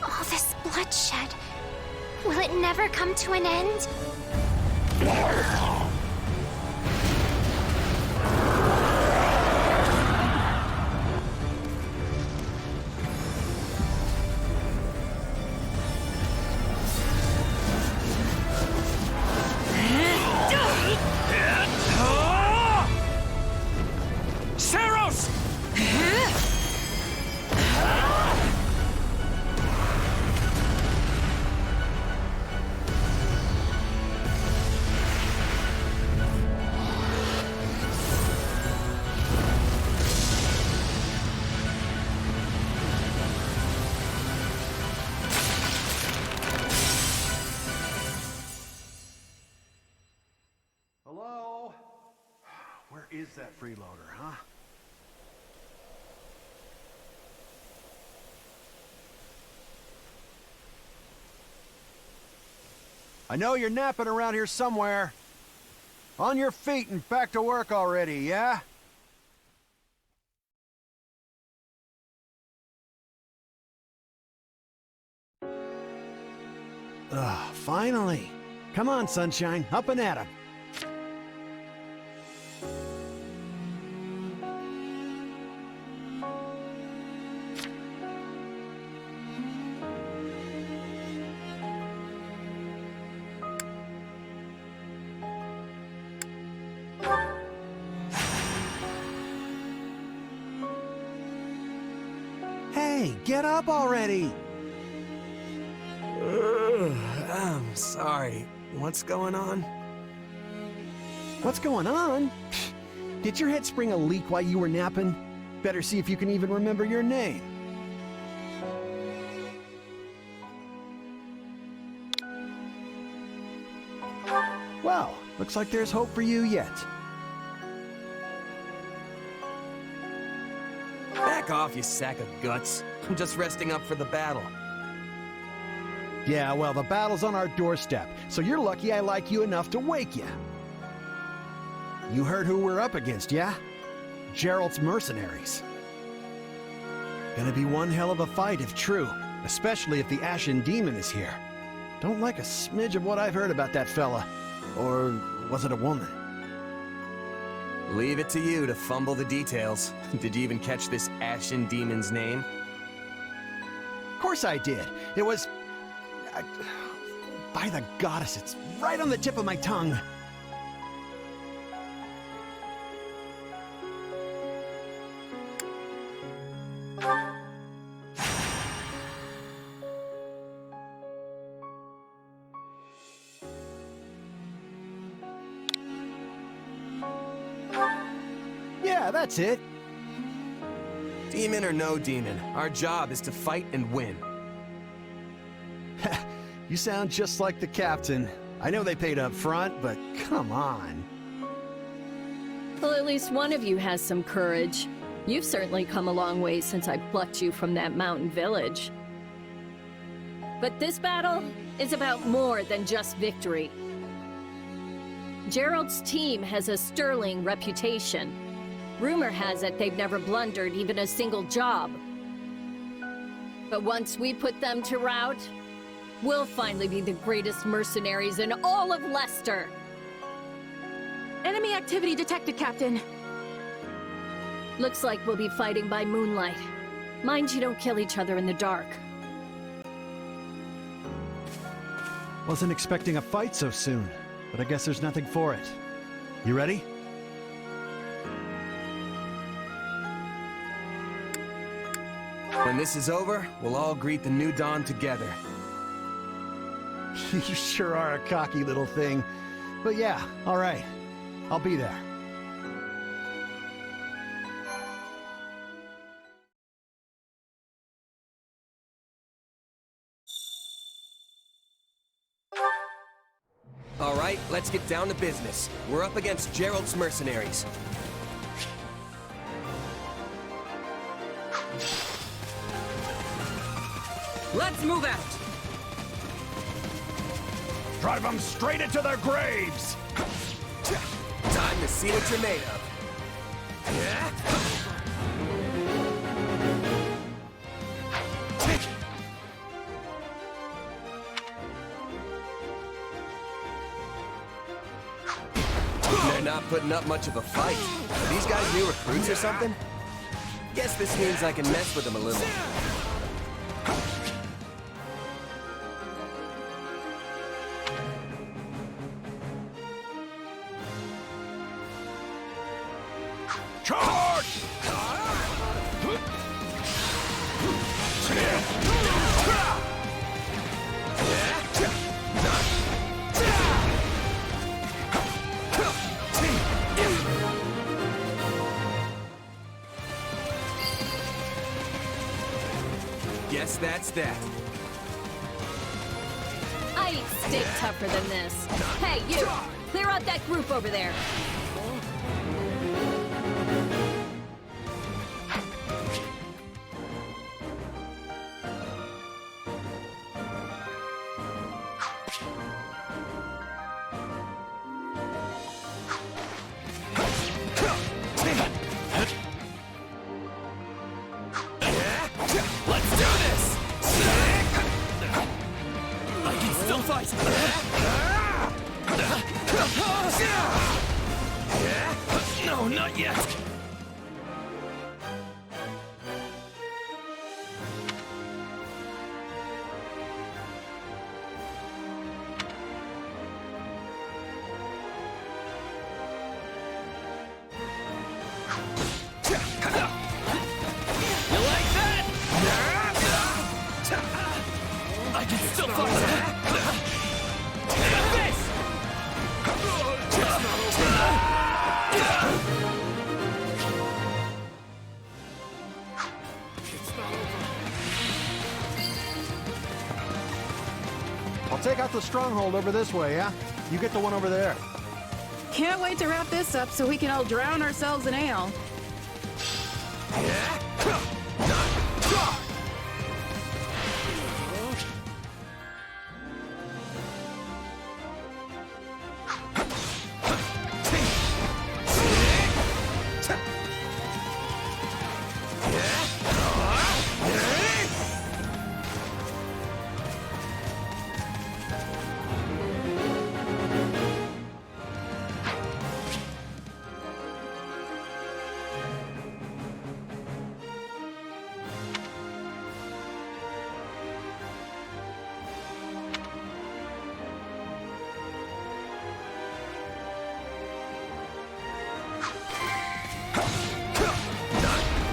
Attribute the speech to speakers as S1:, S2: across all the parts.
S1: All this bloodshed. Will it never come to an end?
S2: Hello? Where is that freeloader, huh? I know you're napping around here somewhere. On your feet and back to work already, yeah? Finally. Come on, Sunshine, up and at 'em. Hey, get up already!
S3: I'm sorry. What's going on?
S2: What's going on? Did your head spring a leak while you were napping? Better see if you can even remember your name. Well, looks like there's hope for you yet.
S3: Back off, you sack of guts. I'm just resting up for the battle.
S2: Yeah, well, the battle's on our doorstep, so you're lucky I like you enough to wake you. You heard who we're up against, yeah? Gerald's mercenaries. Gonna be one hell of a fight if true, especially if the Ashen Demon is here. Don't like a smidge of what I've heard about that fella. Or was it a woman?
S3: Leave it to you to fumble the details. Did you even catch this Ashen Demon's name?
S2: Of course I did. It was... by the goddess, it's right on the tip of my tongue. Yeah, that's it.
S3: Demon or no demon, our job is to fight and win.
S2: You sound just like the captain. I know they paid up front, but come on.
S4: Well, at least one of you has some courage. You've certainly come a long way since I plucked you from that mountain village. But this battle is about more than just victory. Gerald's team has a sterling reputation. Rumor has it they've never blundered even a single job. But once we put them to rout, we'll finally be the greatest mercenaries in all of Leicester.
S5: Enemy activity detected, Captain.
S4: Looks like we'll be fighting by moonlight. Mind you don't kill each other in the dark.
S2: Wasn't expecting a fight so soon, but I guess there's nothing for it. You ready?
S3: When this is over, we'll all greet the new dawn together.
S2: You sure are a cocky little thing. But yeah, all right. I'll be there.
S3: All right, let's get down to business. We're up against Gerald's mercenaries.
S5: Let's move out!
S6: Drive them straight into their graves!
S3: Time to see what you're made of. They're not putting up much of a fight. Are these guys new recruits or something? Guess this means I can mess with them a little.
S6: Charge!
S3: Guess that's that.
S4: I eat steak tougher than this. Hey, you! Clear out that group over there.
S3: Let's do this! I can still fight! No, not yet! You like that? I can still fight!
S2: I'll take out the stronghold over this way, yeah? You get the one over there.
S5: Can't wait to wrap this up so we can all drown ourselves in ale.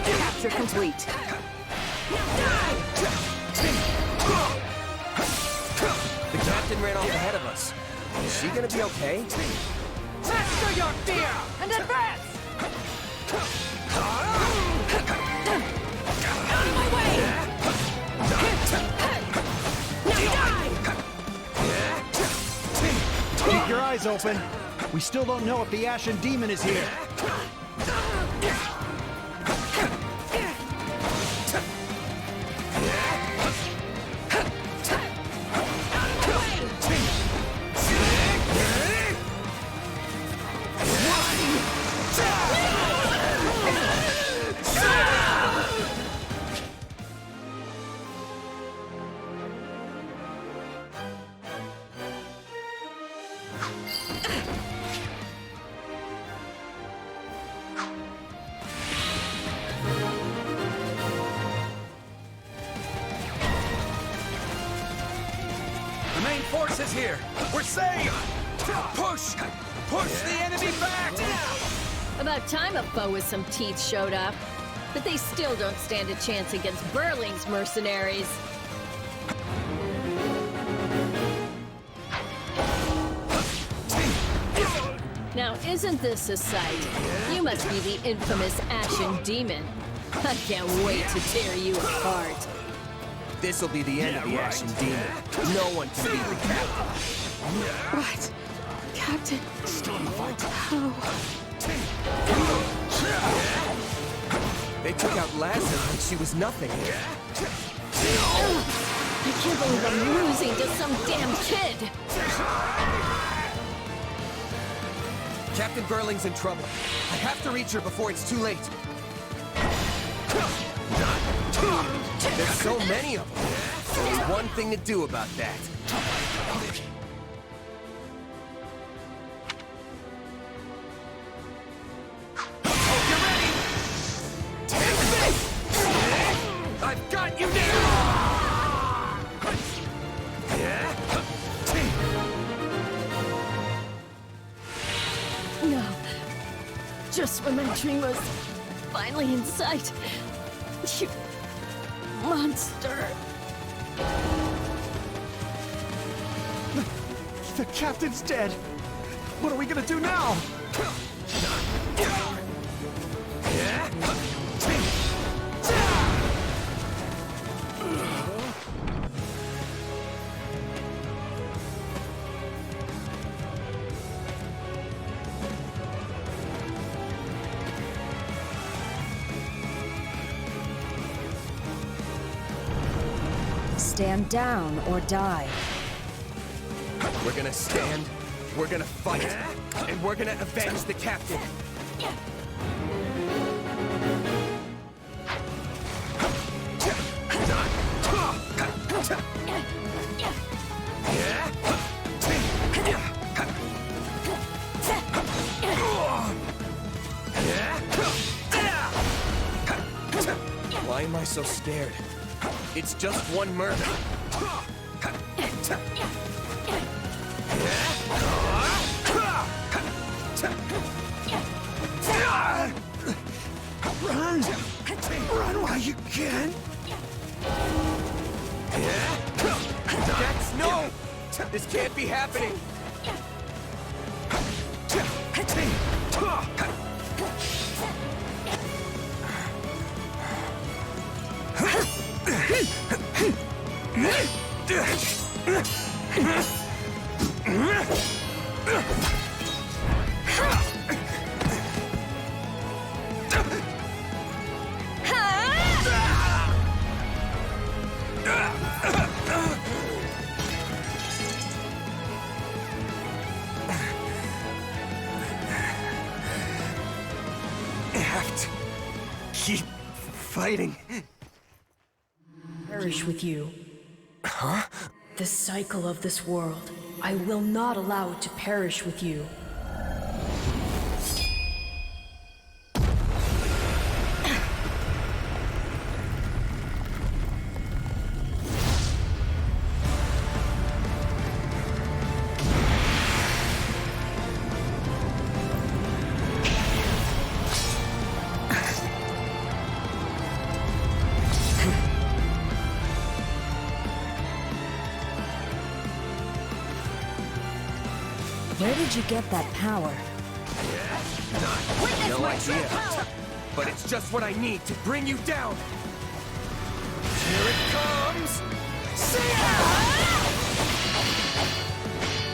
S5: Capture complete.
S3: The captain ran off ahead of us. Is she gonna be okay?
S5: Master your fear and advance! Out of my way! Now die!
S2: Keep your eyes open. We still don't know if the Ashen Demon is here.
S6: The main force is here! We're safe! Push! Push the enemy back!
S4: About time a foe with some teeth showed up. But they still don't stand a chance against Burling's mercenaries. Now, isn't this a sight? You must be the infamous Ashen Demon. I can't wait to tear you apart.
S3: This'll be the end of the Ashen Demon. No one can beat the captain.
S5: What? Captain.
S6: Still in the fight.
S5: How?
S3: They took out Lazza like she was nothing.
S4: I can't believe I'm losing to some damn kid!
S3: Captain Burling's in trouble. I have to reach her before it's too late. There's so many of them. There's one thing to do about that. Hope you're ready! Take this! I've got you now!
S4: No. Just when my dream was finally in sight. You monster.
S2: The captain's dead. What are we gonna do now?
S7: Stand down or die.
S3: We're gonna stand, we're gonna fight, and we're gonna avenge the captain. Why am I so scared? It's just one murder.
S2: Run! Run while you can!
S3: Dex, no! This can't be happening! I have to keep fighting.
S8: Perish with you.
S3: Huh?
S8: The cycle of this world. I will not allow it to perish with you.
S7: Where did you get that power?
S3: No idea. But it's just what I need to bring you down. Here it comes! See ya!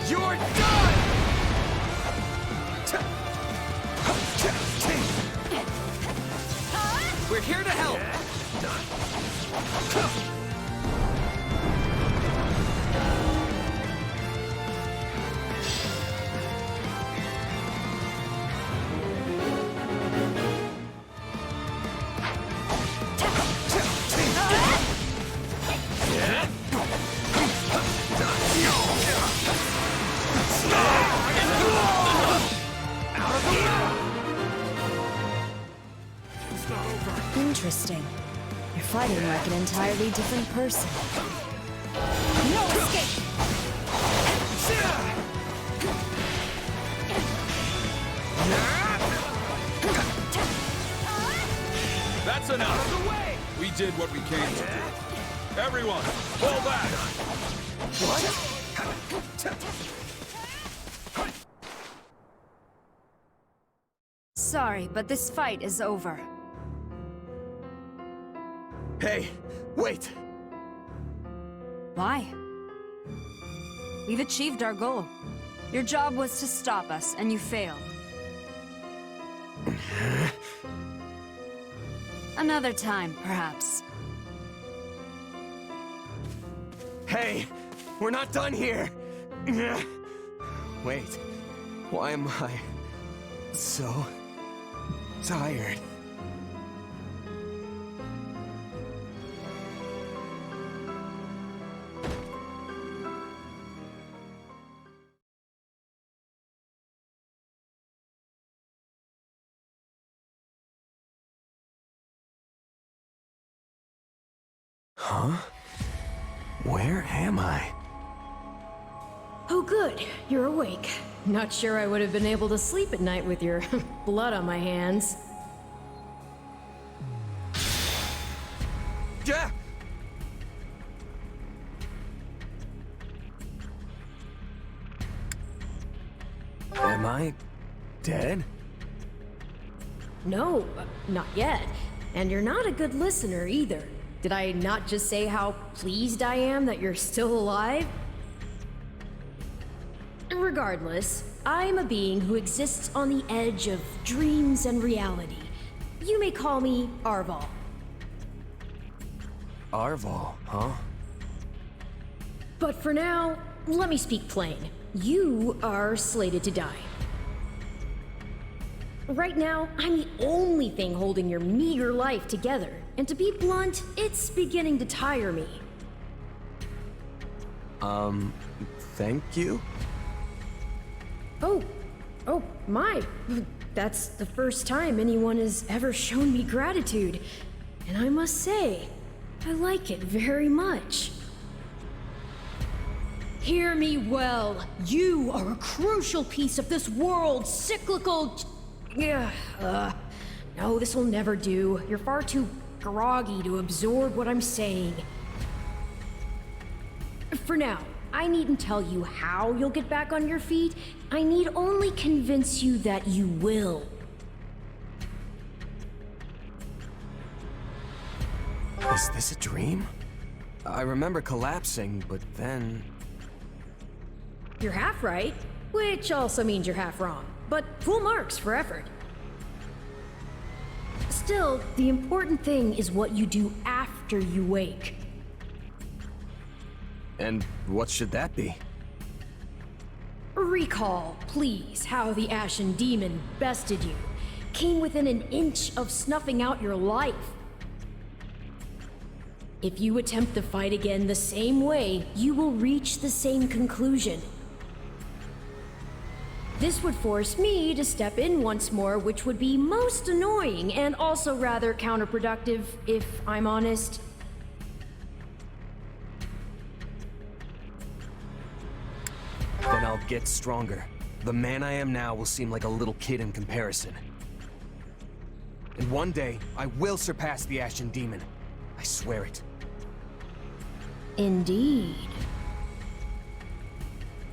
S3: You're done! We're here to help!
S7: Interesting. You're fighting like an entirely different person.
S1: No escape!
S6: That's enough! Out of the way! We did what we came to do. Everyone, fall back!
S3: What?
S7: Sorry, but this fight is over.
S3: Hey, wait!
S7: Why? We've achieved our goal.
S9: Your job was to stop us, and you failed. Another time, perhaps.
S3: Hey, we're not done here! Wait, why am I so tired? Huh? Where am I?
S8: Oh good, you're awake. Not sure I would have been able to sleep at night with your blood on my hands.
S3: Yeah! Am I dead?
S8: No, not yet. And you're not a good listener either. Did I not just say how pleased I am that you're still alive? Regardless, I'm a being who exists on the edge of dreams and reality. You may call me Arval.
S3: Arval, huh?
S8: But for now, let me speak plain. You are slated to die. Right now, I'm the only thing holding your meager life together. And to be blunt, it's beginning to tire me.
S3: Thank you?
S8: Oh, my. That's the first time anyone has ever shown me gratitude. And I must say, I like it very much. Hear me well. You are a crucial piece of this world's cyclical... No, this will never do. You're far too groggy to absorb what I'm saying. For now, I needn't tell you how you'll get back on your feet. I need only convince you that you will.
S3: Is this a dream? I remember collapsing, but then...
S8: You're half right, which also means you're half wrong. But full marks for effort. Still, the important thing is what you do after you wake.
S3: And what should that be?
S8: Recall, please, how the Ashen Demon bested you. Came within an inch of snuffing out your life. If you attempt the fight again the same way, you will reach the same conclusion. This would force me to step in once more, which would be most annoying and also rather counterproductive, if I'm honest.
S3: Then I'll get stronger. The man I am now will seem like a little kid in comparison. And one day, I will surpass the Ashen Demon. I swear it.
S8: Indeed.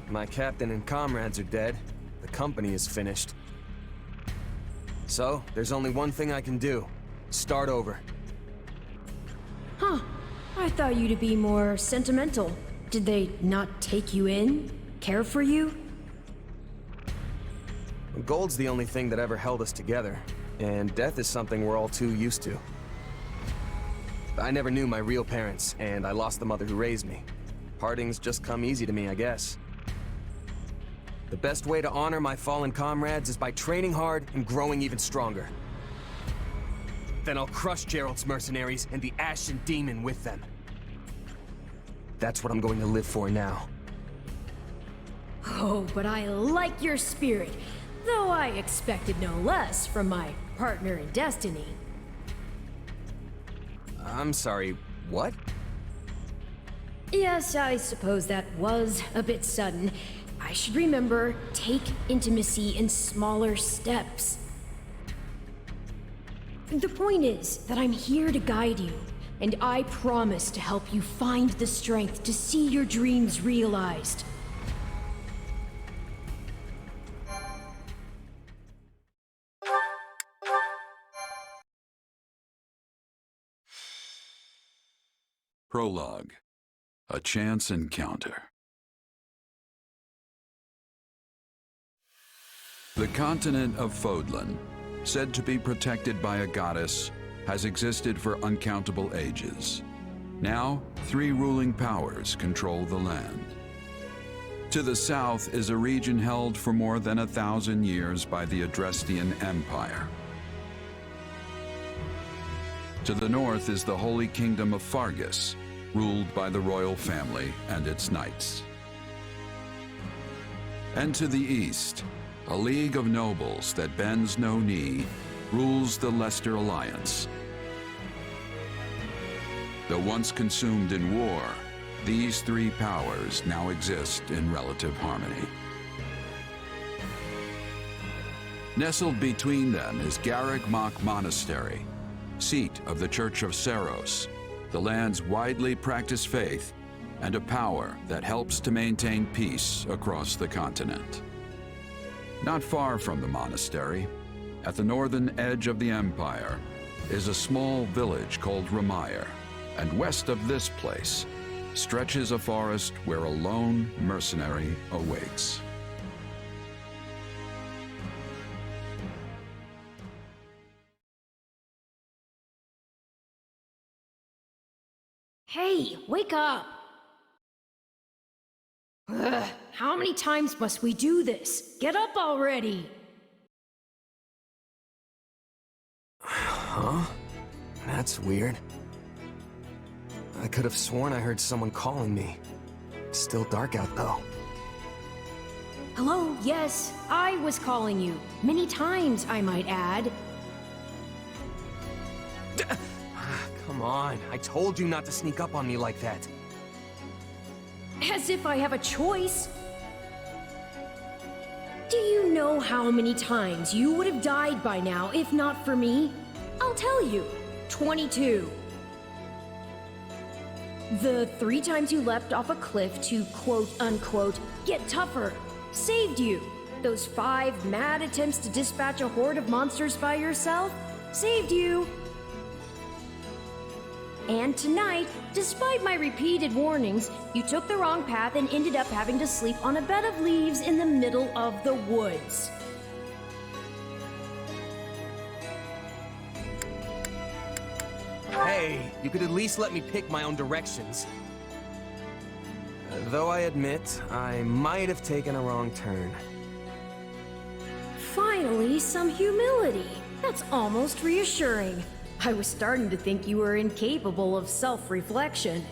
S3: My captain and comrades are dead. The company is finished. So, there's only one thing I can do. Start over.
S8: Huh. I thought you to be more sentimental. Did they not take you in? Care for you?
S3: Gold's the only thing that ever held us together, and death is something we're all too used to. I never knew my real parents, and I lost the mother who raised me. Partings just come easy to me, I guess. The best way to honor my fallen comrades is by training hard and growing even stronger. Then I'll crush Geralt's mercenaries and the Ashen Demon with them. That's what I'm going to live for now.
S8: Oh, but I like your spirit, though I expected no less from my partner in destiny.
S3: I'm sorry, what?
S8: Yes, I suppose that was a bit sudden. I should remember, take intimacy in smaller steps. The point is that I'm here to guide you, and I promise to help you find the strength to see your dreams realized.
S10: Prologue. A chance encounter. The continent of Fodlan, said to be protected by a goddess, has existed for uncountable ages. Now, 3 ruling powers control the land. To the south is a region held for more than 1,000 years by the Adrestian Empire. To the north is the Holy Kingdom of Fargus, ruled by the royal family and its knights. And to the east, a league of nobles that bends no knee rules the Leicester Alliance. Though once consumed in war, these 3 powers now exist in relative harmony. Nestled between them is Garreg Mach Monastery, seat of the Church of Seros, the land's widely practiced faith, and a power that helps to maintain peace across the continent. Not far from the monastery, at the northern edge of the empire, is a small village called Ramire, and west of this place stretches a forest where a lone mercenary awaits.
S8: Hey, wake up! Ugh, how many times must we do this? Get up already!
S3: Huh? That's weird. I could have sworn I heard someone calling me. It's still dark out, though.
S8: Hello, yes, I was calling you. Many times, I might add.
S3: Come on, I told you not to sneak up on me like that.
S8: As if I have a choice. Do you know how many times you would have died by now if not for me? I'll tell you. 22. The 3 times you leapt off a cliff to quote-unquote get tougher saved you. Those 5 mad attempts to dispatch a horde of monsters by yourself saved you. And tonight, despite my repeated warnings, you took the wrong path and ended up having to sleep on a bed of leaves in the middle of the woods.
S3: Hey, you could at least let me pick my own directions. Though I admit, I might have taken a wrong turn.
S8: Finally, some humility. That's almost reassuring. I was starting to think you were incapable of self-reflection.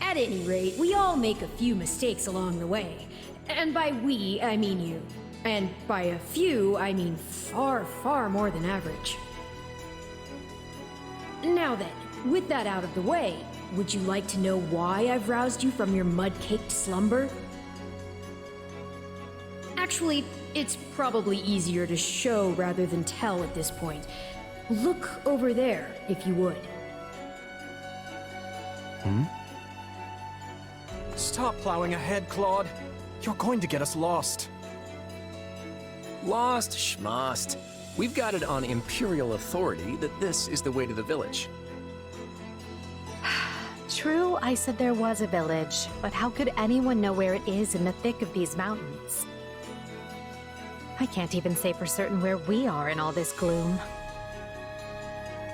S8: At any rate, we all make a few mistakes along the way. And by we, I mean you. And by a few, I mean far, far more than average. Now then, with that out of the way, would you like to know why I've roused you from your mud-caked slumber? Actually, it's probably easier to show rather than tell at this point. Look over there, if you would.
S6: Stop plowing ahead, Claude. You're going to get us lost.
S11: Lost schmost. We've got it on Imperial authority that this is the way to the village.
S12: True, I said there was a village, but how could anyone know where it is in the thick of these mountains? I can't even say for certain where we are in all this gloom.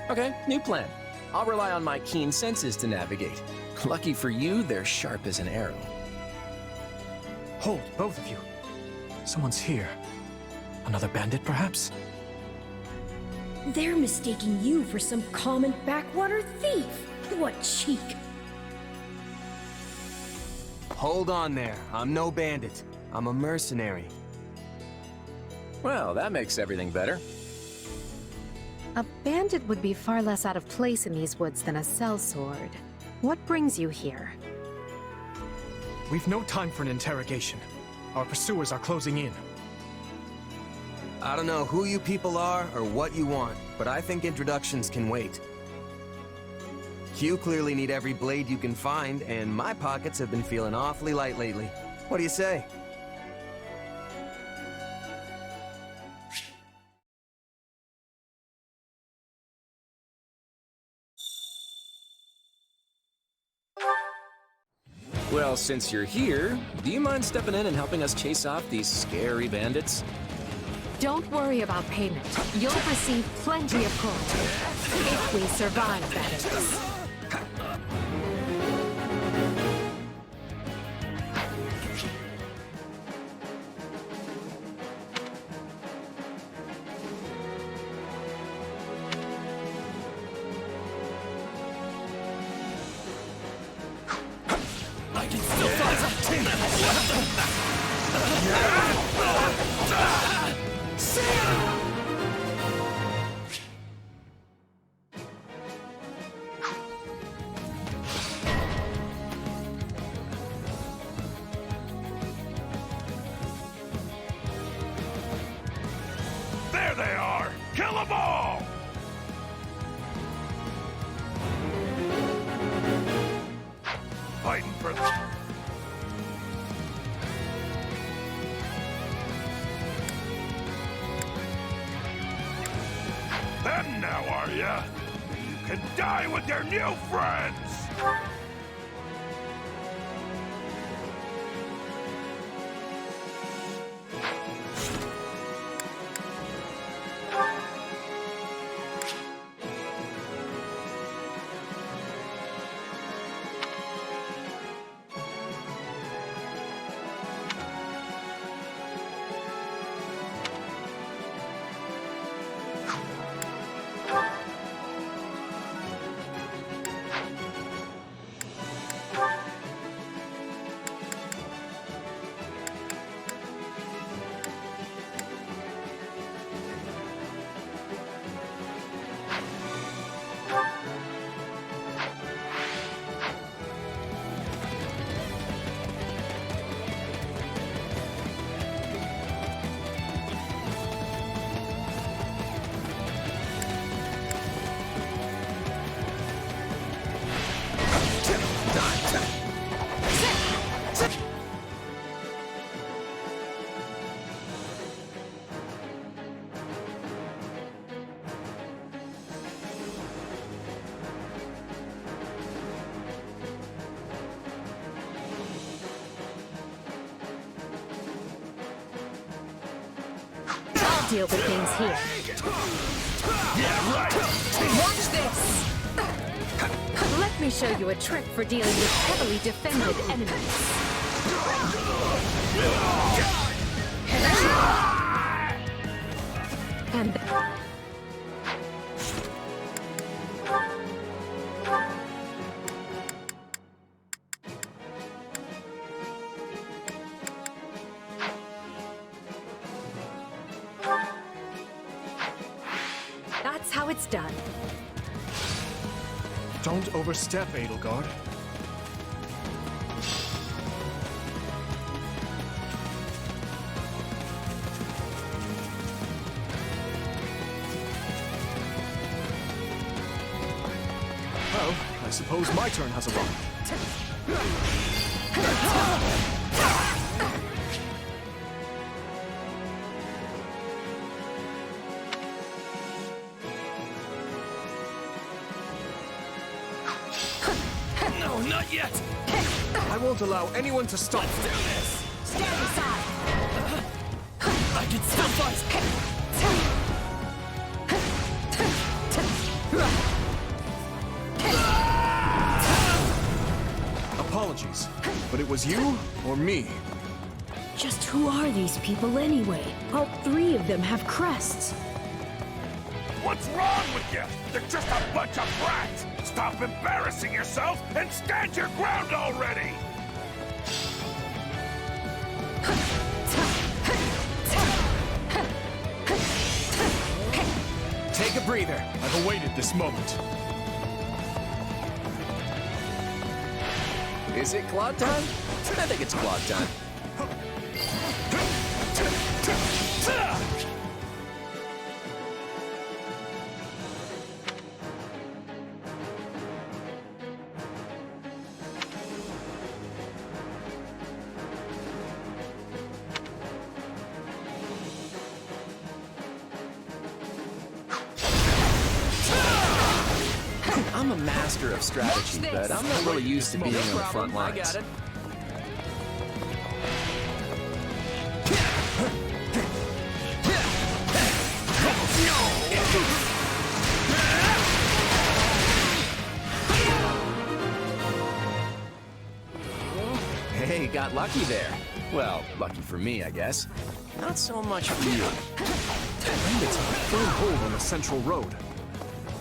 S11: Okay, new plan. I'll rely on my keen senses to navigate. Lucky for you, they're sharp as an arrow.
S6: Hold, both of you. Someone's here. Another bandit, perhaps?
S8: They're mistaking you for some common backwater thief. What cheek.
S3: Hold on there. I'm no bandit. I'm a mercenary.
S11: Well, that makes everything better.
S12: A bandit would be far less out of place in these woods than a sellsword. What brings you here?
S6: We've no time for an interrogation. Our pursuers are closing in.
S3: I don't know who you people are or what you want, but I think introductions can wait. You clearly need every blade you can find, and my pockets have been feeling awfully light lately. What do you say?
S11: Well, since you're here, do you mind stepping in and helping us chase off these scary bandits?
S12: Don't worry about payment. You'll receive plenty of coin. If we survive, that is.
S6: There they are! Kill them all! Fighting for them now, are ya? You can die with your new friends!
S12: Deal with things here.
S6: Yeah, right!
S12: Watch this! Let me show you a trick for dealing with heavily defended enemies. And that's how it's done.
S13: Don't overstep, Edelgard. Well, I suppose my turn has arrived.
S6: No, not yet!
S13: I won't allow anyone to stop me.
S6: Do this!
S12: Stand aside!
S6: I can still fight!
S13: Apologies, but it was you or me.
S8: Just who are these people anyway? All three of them have crests.
S6: What's wrong with you? They're just a bunch of brats! Stop embarrassing yourself and stand your ground already!
S13: Take a breather. I've awaited this moment.
S11: Is it Claude time? I think it's Claude time. I'm a master of strategy, but I'm not really used to being on the front lines. we got lucky there. Well, lucky for me, I guess. Not so much for you.
S13: Bandits have a firm hold on the central road.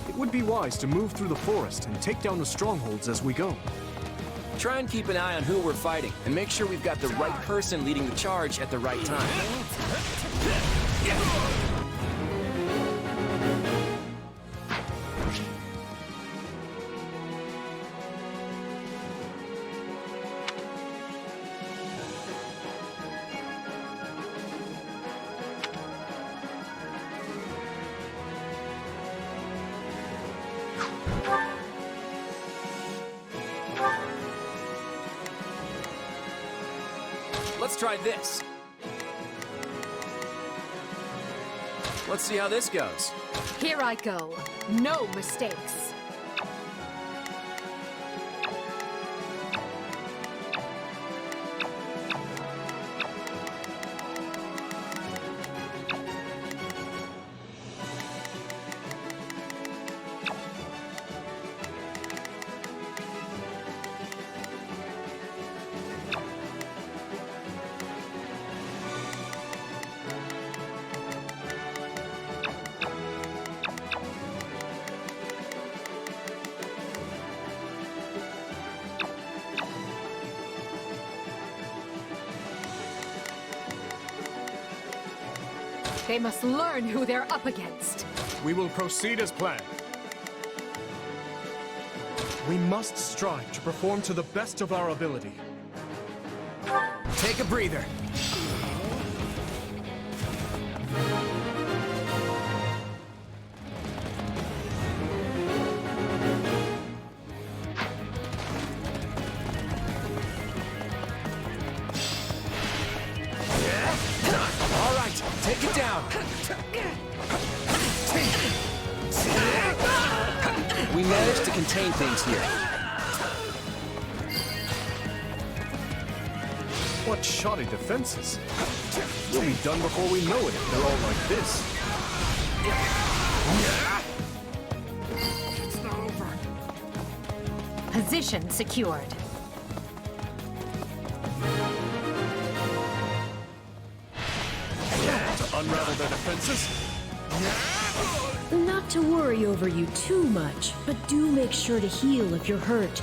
S13: It would be wise to move through the forest and take down the strongholds as we go.
S11: Try and keep an eye on who we're fighting, and make sure we've got the right person leading the charge at the right time. Let's try this. Let's see how this goes.
S12: Here I go. No mistakes. They must learn who they're up against.
S13: We will proceed as planned. We must strive to perform to the best of our ability.
S3: Take a breather.
S11: Take it down! We managed to contain things here.
S13: What shoddy defenses! We'll be done before we know it if they're all like this.
S6: It's not over.
S12: Position secured.
S13: Unravel their defenses?
S8: Not to worry over you too much, but do make sure to heal if you're hurt.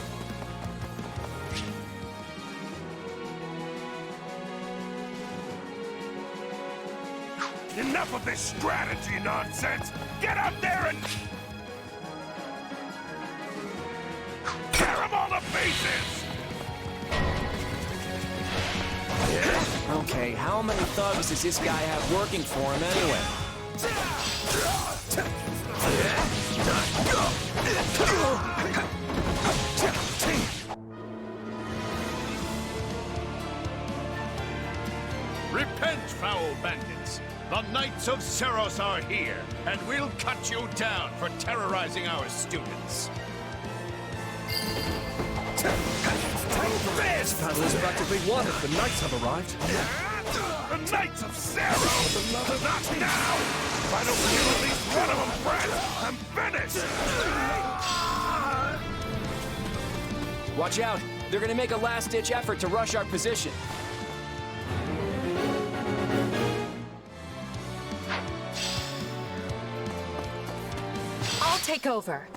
S6: Enough of this strategy nonsense! Get out there and... tear them all to pieces!
S11: Okay, how many thugs does this guy have working for him anyway?
S6: Repent, foul bandits! The Knights of Seros are here, and we'll cut you down for terrorizing our students.
S13: This battle is practically won if the knights have arrived.
S6: The Knights of Seros! Not now! If I don't kill at least one of them, Brett, I'm finished!
S11: Watch out! They're gonna make a last-ditch effort to rush our position.
S12: I'll take over.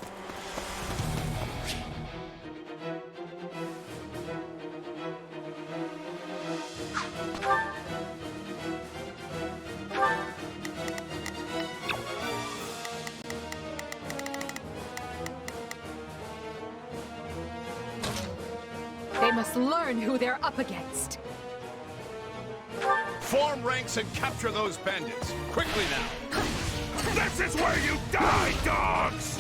S12: They must learn who they're up against.
S6: Form ranks and capture those bandits. Quickly now. This is where you die, dogs!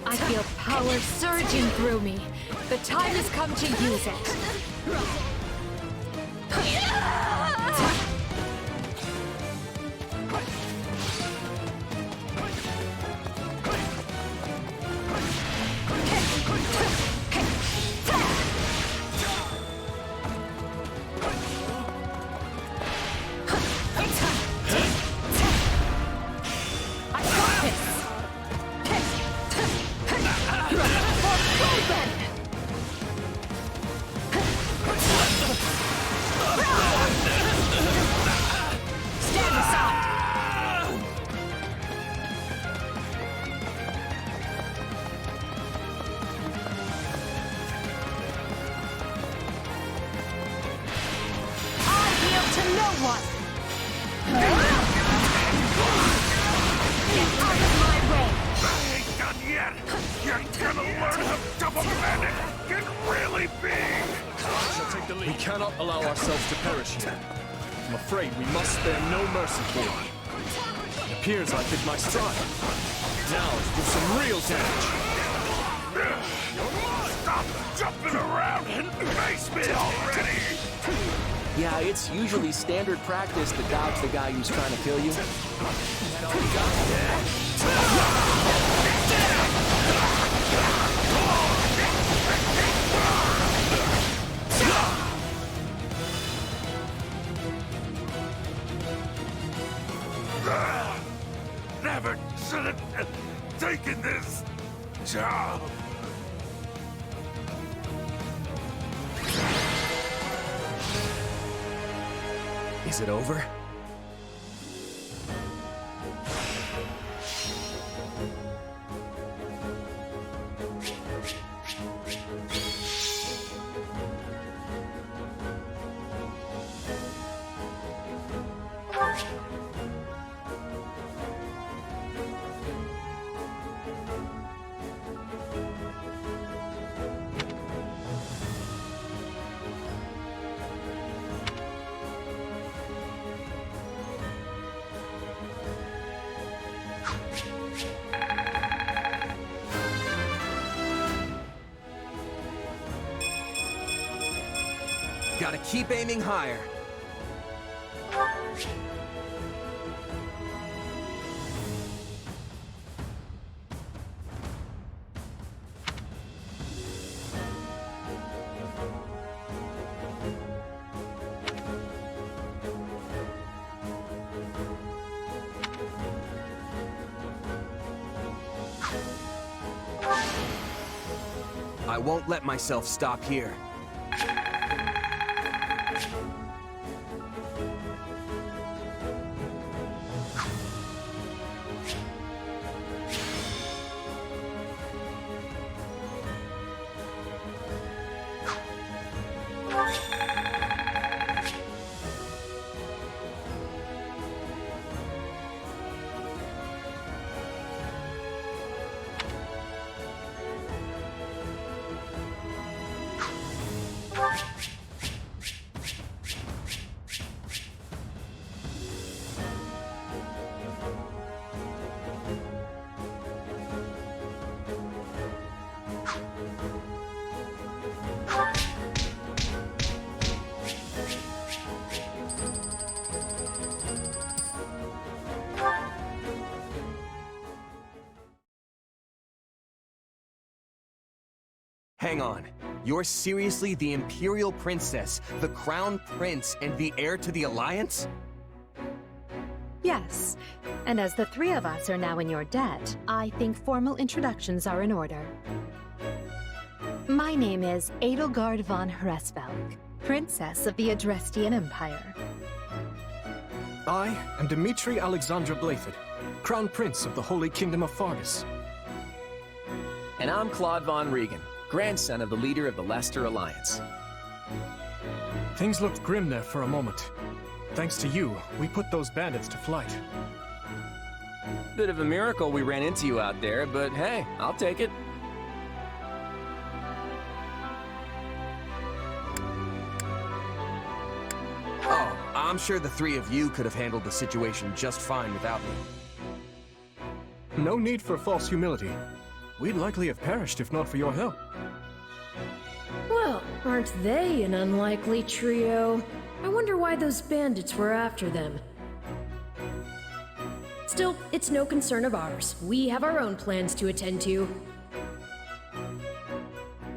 S12: I feel power surging through me. The time has come to use it.
S9: to no one! Get out of my way!
S6: I ain't done yet! You're gonna learn how double magic can really be!
S13: We cannot allow ourselves to perish here. I'm afraid we must spare no mercy here. It appears I've hit my stride. Now, do some real damage.
S6: Stop jumping around and face me already!
S11: Yeah, it's usually standard practice to dodge the guy who's trying to kill you.
S6: Never should have taken this job.
S3: Is it over? Gotta keep aiming higher. I won't let myself stop here. Hang on. You're seriously the Imperial Princess, the Crown Prince, and the heir to the Alliance?
S12: Yes, and as the three of us are now in your debt, I think formal introductions are in order. My name is Edelgard von Hresvelg, Princess of the Adrestian Empire.
S13: I am Dimitri Alexandra Blathid, Crown Prince of the Holy Kingdom of Fargus.
S11: And I'm Claude von Regan, grandson of the leader of the Leicester Alliance.
S13: Things looked grim there for a moment. Thanks to you, we put those bandits to flight.
S11: Bit of a miracle we ran into you out there, but hey, I'll take it.
S3: Oh, I'm sure the three of you could have handled the situation just fine without me.
S13: No need for false humility. We'd likely have perished if not for your help.
S8: Well, aren't they an unlikely trio? I wonder why those bandits were after them. Still, it's no concern of ours. We have our own plans to attend to.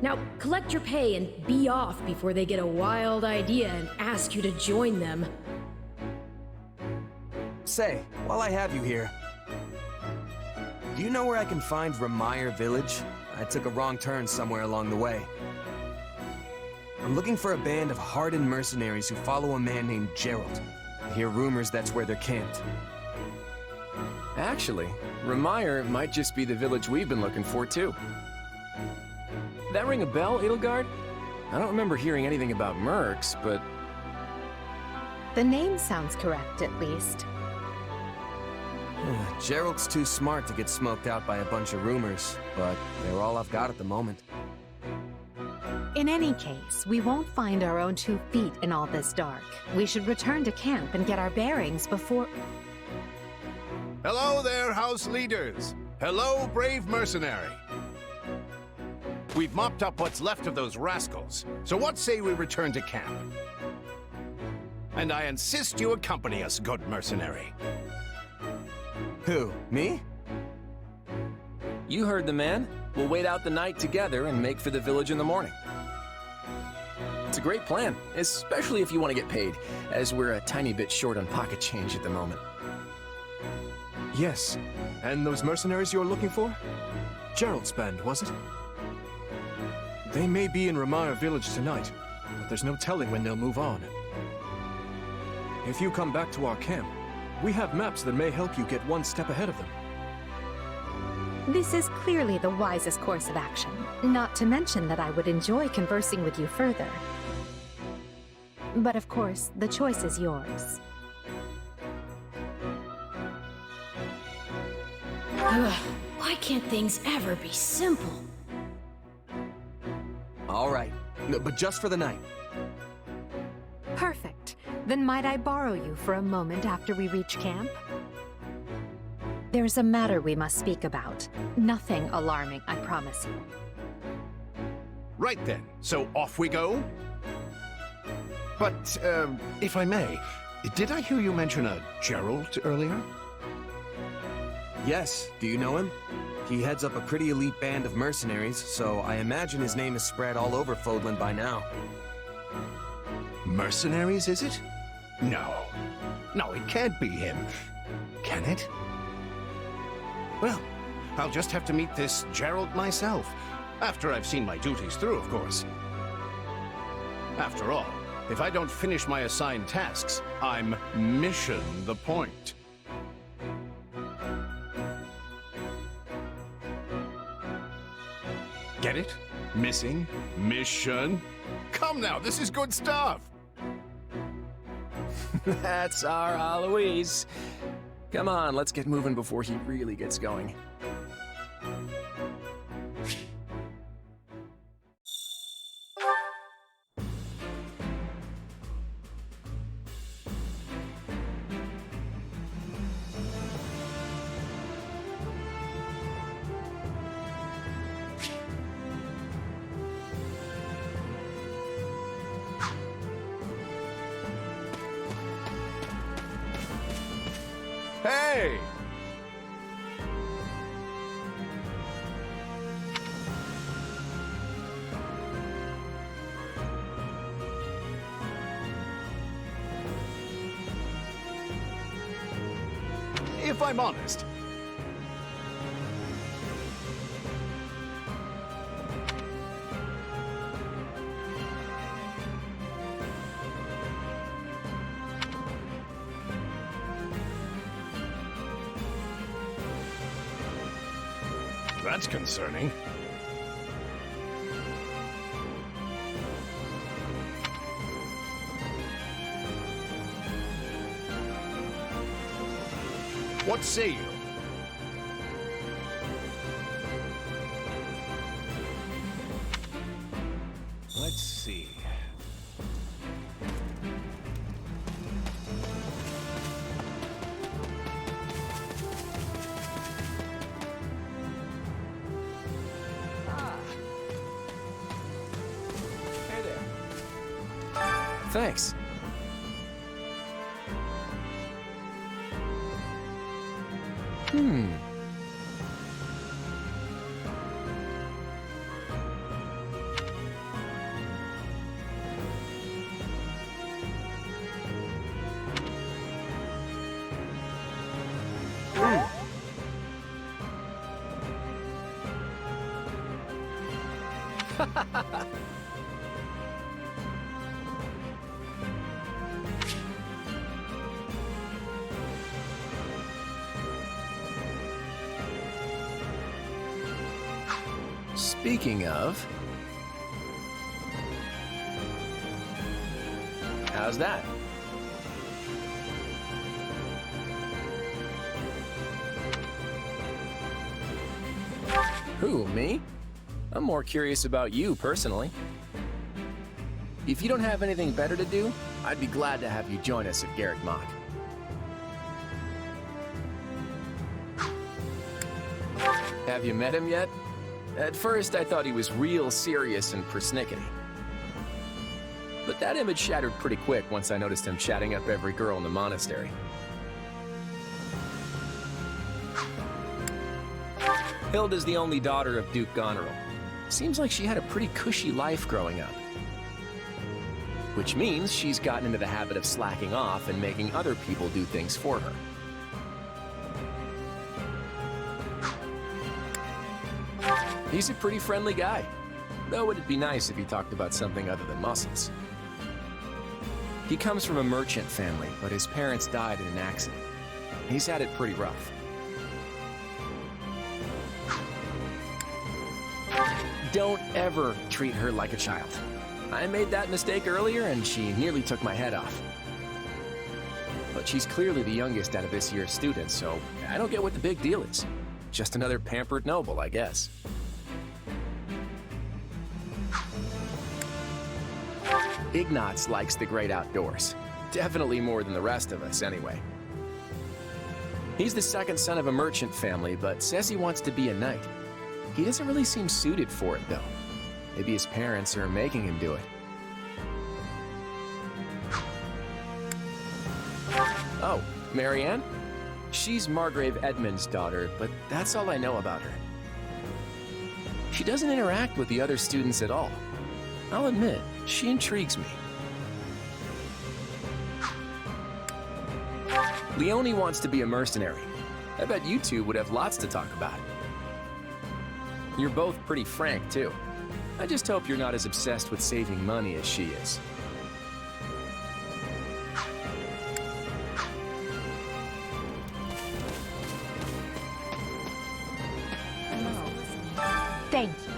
S8: Now, collect your pay and be off before they get a wild idea and ask you to join them.
S3: Say, while I have you here, do you know where I can find Remire Village? I took a wrong turn somewhere along the way. I'm looking for a band of hardened mercenaries who follow a man named Gerald. I hear rumors that's where they're camped.
S11: Actually, Remire might just be the village we've been looking for, too. That ring a bell, Edelgard? I don't remember hearing anything about mercs, but...
S12: The name sounds correct, at least.
S3: Gerald's too smart to get smoked out by a bunch of rumors, but they're all I've got at the moment.
S12: In any case, we won't find our own 2 feet in all this dark. We should return to camp and get our bearings before...
S14: Hello there, house leaders. Hello, brave mercenary. We've mopped up what's left of those rascals, so what say we return to camp? And I insist you accompany us, good mercenary.
S3: Who, me?
S11: You heard the man. We'll wait out the night together and make for the village in the morning. It's a great plan, especially if you want to get paid, as we're a tiny bit short on pocket change at the moment.
S13: Yes, and those mercenaries you're looking for? Gerald's band, was it? They may be in Ramaya village tonight, but there's no telling when they'll move on. If you come back to our camp, we have maps that may help you get one step ahead of them.
S12: This is clearly the wisest course of action, not to mention that I would enjoy conversing with you further. But of course, the choice is yours.
S8: Ugh, why can't things ever be simple?
S3: All right, no, but just for the night.
S12: Perfect. Then might I borrow you for a moment after we reach camp? There's a matter we must speak about. Nothing alarming, I promise you.
S14: Right then, so off we go? But, if I may, did I hear you mention a Gerald earlier?
S3: Yes, do you know him? He heads up a pretty elite band of mercenaries, so I imagine his name is spread all over Fodlan by now.
S14: Mercenaries, is it? No. No, it can't be him. Can it? Well, I'll just have to meet this Gerald myself. After I've seen my duties through, of course. After all, if I don't finish my assigned tasks, I'm mission the point. Get it? Missing? Mission? Come now, this is good stuff!
S11: That's our Aloise. Come on, let's get moving before he really gets going.
S14: Hey! If I'm honest, that's concerning. What say you? Let's see.
S11: Hey there. Thanks. Speaking of... how's that? Who, me? I'm more curious about you, personally. If you don't have anything better to do, I'd be glad to have you join us at Garrick Mach. Have you met him yet? At first, I thought he was real serious and persnickety. But that image shattered pretty quick once I noticed him chatting up every girl in the monastery. Hilda's the only daughter of Duke Goneril. Seems like she had a pretty cushy life growing up. Which means she's gotten into the habit of slacking off and making other people do things for her. He's a pretty friendly guy, though it'd be nice if he talked about something other than muscles. He comes from a merchant family, but his parents died in an accident. He's had it pretty rough. Don't ever treat her like a child. I made that mistake earlier and she nearly took my head off. But she's clearly the youngest out of this year's students, so I don't get what the big deal is. Just another pampered noble, I guess. Ignatz likes the great outdoors. Definitely more than the rest of us, anyway. He's the second son of a merchant family, but says he wants to be a knight. He doesn't really seem suited for it, though. Maybe his parents are making him do it. Oh, Marianne? She's Margrave Edmund's daughter, but that's all I know about her. She doesn't interact with the other students at all. I'll admit, she intrigues me. Leone wants to be a mercenary. I bet you two would have lots to talk about. You're both pretty frank, too. I just hope you're not as obsessed with saving money as she is.
S12: Thank you.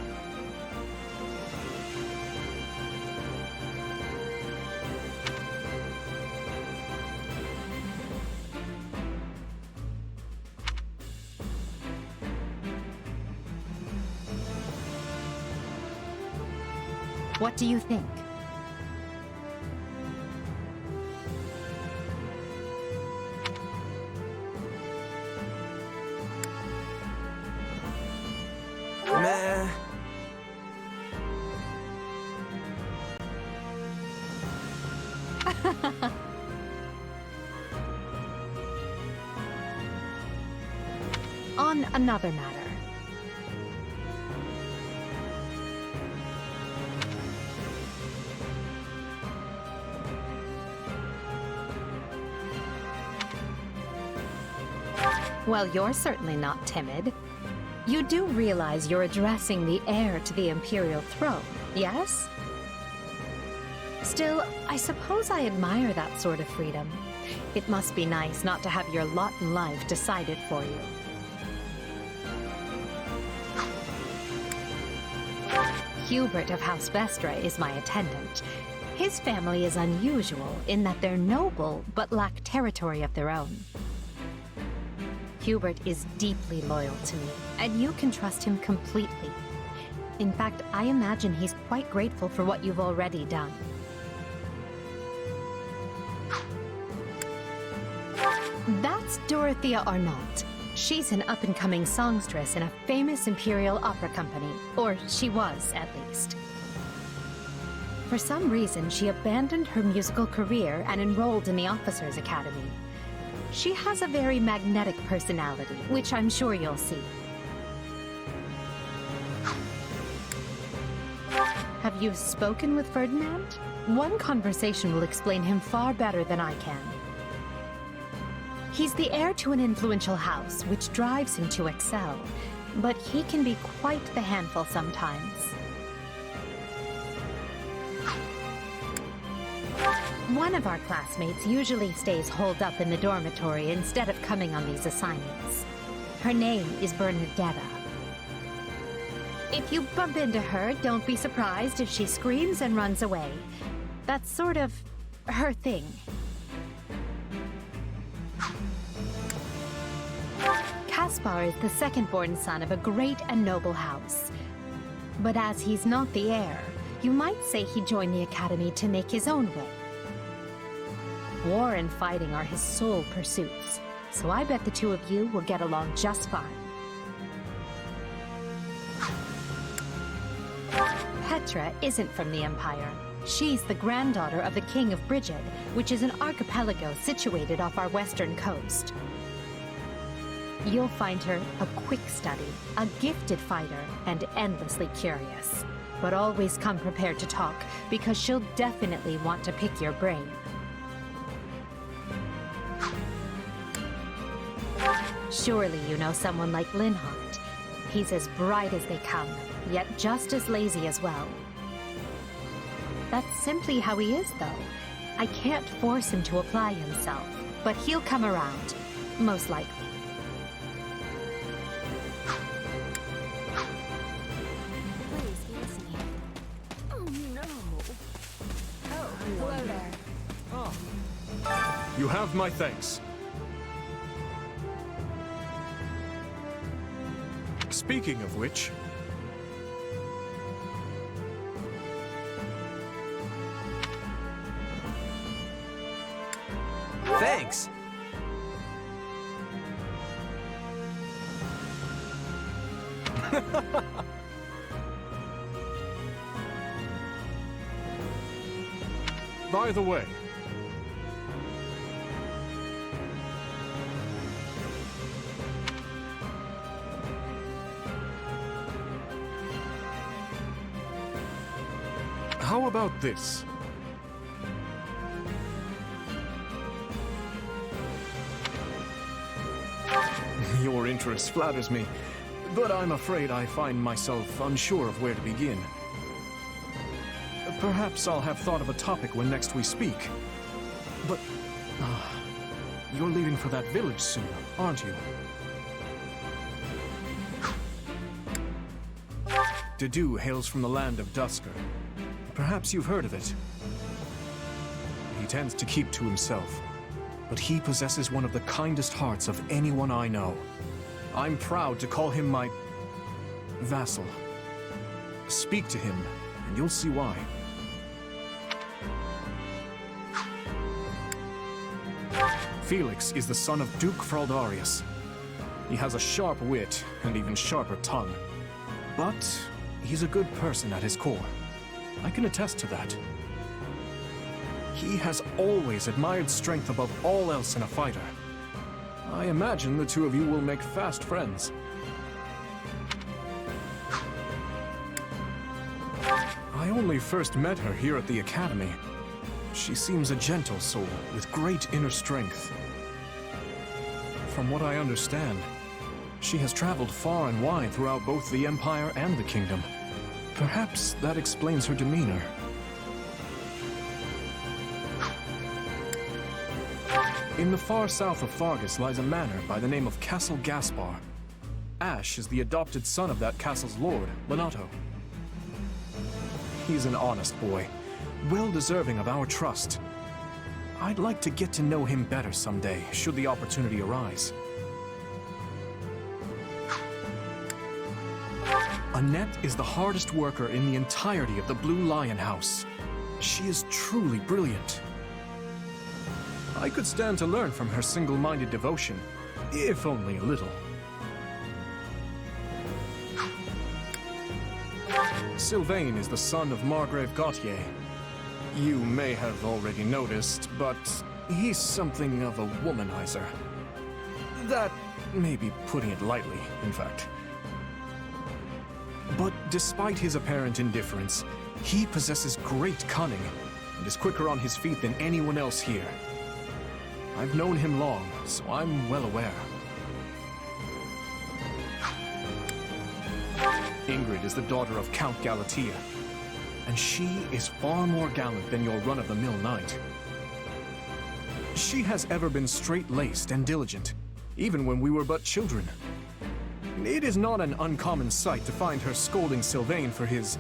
S12: What do you think?
S3: Meh.
S12: On another matter. Well, you're certainly not timid. You do realize you're addressing the heir to the Imperial throne, yes? Still, I suppose I admire that sort of freedom. It must be nice not to have your lot in life decided for you. Hubert of House Vestra is my attendant. His family is unusual in that they're noble but lack territory of their own. Hubert is deeply loyal to me, and you can trust him completely. In fact, I imagine he's quite grateful for what you've already done. That's Dorothea Arnault. She's an up-and-coming songstress in a famous Imperial opera company, or she was, at least. For some reason, she abandoned her musical career and enrolled in the Officers' Academy. She has a very magnetic personality, which I'm sure you'll see. Have you spoken with Ferdinand? One conversation will explain him far better than I can. He's the heir to an influential house, which drives him to excel, but he can be quite the handful sometimes. One of our classmates usually stays holed up in the dormitory instead of coming on these assignments. Her name is Bernadetta. If you bump into her, don't be surprised if she screams and runs away. That's sort of her thing. Gaspar is the second-born son of a great and noble house. But as he's not the heir, you might say he joined the Academy to make his own way. War and fighting are his sole pursuits, so I bet the two of you will get along just fine. Petra isn't from the Empire. She's the granddaughter of the King of Brigid, which is an archipelago situated off our western coast. You'll find her a quick study, a gifted fighter, and endlessly curious. But always come prepared to talk, because she'll definitely want to pick your brain. Surely you know someone like Linhardt. He's as bright as they come, yet just as lazy as well. That's simply how he is, though. I can't force him to apply himself, but he'll come around, most likely.
S13: You have my thanks. Speaking of which...
S3: Thanks!
S13: By the way... How about this? Your interest flatters me, but I'm afraid I find myself unsure of where to begin. Perhaps I'll have thought of a topic when next we speak. But... you're leaving for that village soon, aren't you? Dedu hails from the land of Dusker. Perhaps you've heard of it. He tends to keep to himself, but he possesses one of the kindest hearts of anyone I know. I'm proud to call him my... vassal. Speak to him, and you'll see why. Felix is the son of Duke Fraldarius. He has a sharp wit, and even sharper tongue. But he's a good person at his core. I can attest to that. He has always admired strength above all else in a fighter. I imagine the two of you will make fast friends. I only first met her here at the Academy. She seems a gentle soul with great inner strength. From what I understand, she has traveled far and wide throughout both the Empire and the Kingdom. Perhaps that explains her demeanor. In the far south of Fargus lies a manor by the name of Castle Gaspar. Ash is the adopted son of that castle's lord, Lenato. He's an honest boy, well deserving of our trust. I'd like to get to know him better someday, should the opportunity arise. Annette is the hardest worker in the entirety of the Blue Lion House. She is truly brilliant. I could stand to learn from her single-minded devotion, if only a little. Sylvain is the son of Margrave Gautier. You may have already noticed, but he's something of a womanizer. That may be putting it lightly, in fact. But despite his apparent indifference, he possesses great cunning and is quicker on his feet than anyone else here. I've known him long, so I'm well aware. Ingrid is the daughter of Count Galatea, and she is far more gallant than your run-of-the-mill knight. She has ever been straight-laced and diligent, even when we were but children. It is not an uncommon sight to find her scolding Sylvain for his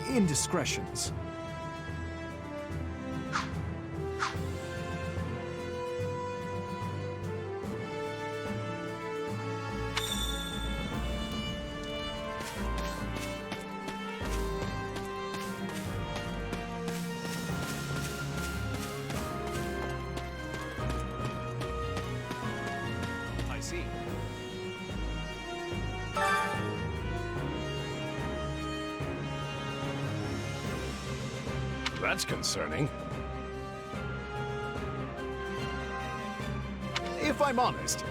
S13: indiscretions.
S14: that's concerning. If I'm honest,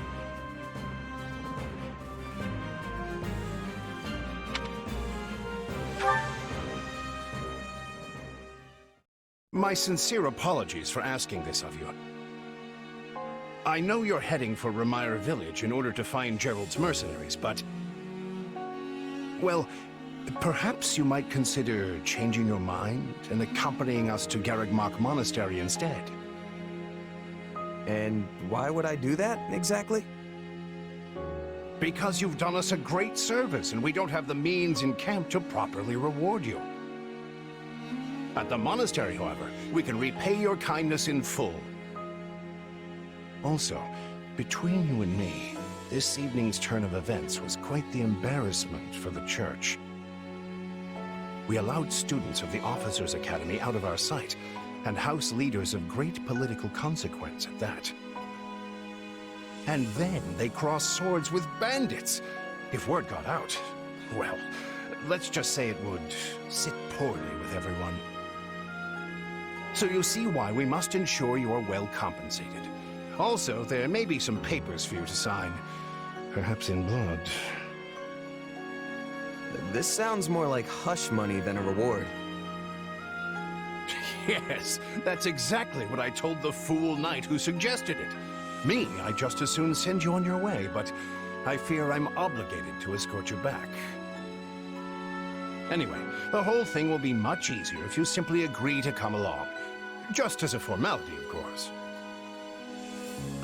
S14: my sincere apologies for asking this of you. I know you're heading for Ramire Village in order to find Gerald's mercenaries, but... well, perhaps you might consider changing your mind and accompanying us to Garreg Mach Monastery instead.
S3: And why would I do that, exactly?
S14: Because you've done us a great service, and we don't have the means in camp to properly reward you. At the monastery, however, we can repay your kindness in full. Also, between you and me, this evening's turn of events was quite the embarrassment for the church. We allowed students of the Officers' Academy out of our sight, and house leaders of great political consequence at that. And then they crossed swords with bandits. If word got out, well, let's just say it would sit poorly with everyone. So you see why we must ensure you are well compensated. Also, there may be some papers for you to sign, perhaps in blood.
S3: This sounds more like hush money than a reward.
S14: Yes, that's exactly what I told the fool knight who suggested it. Me, I'd just as soon send you on your way, but I fear I'm obligated to escort you back. Anyway, the whole thing will be much easier if you simply agree to come along. Just as a formality, of course.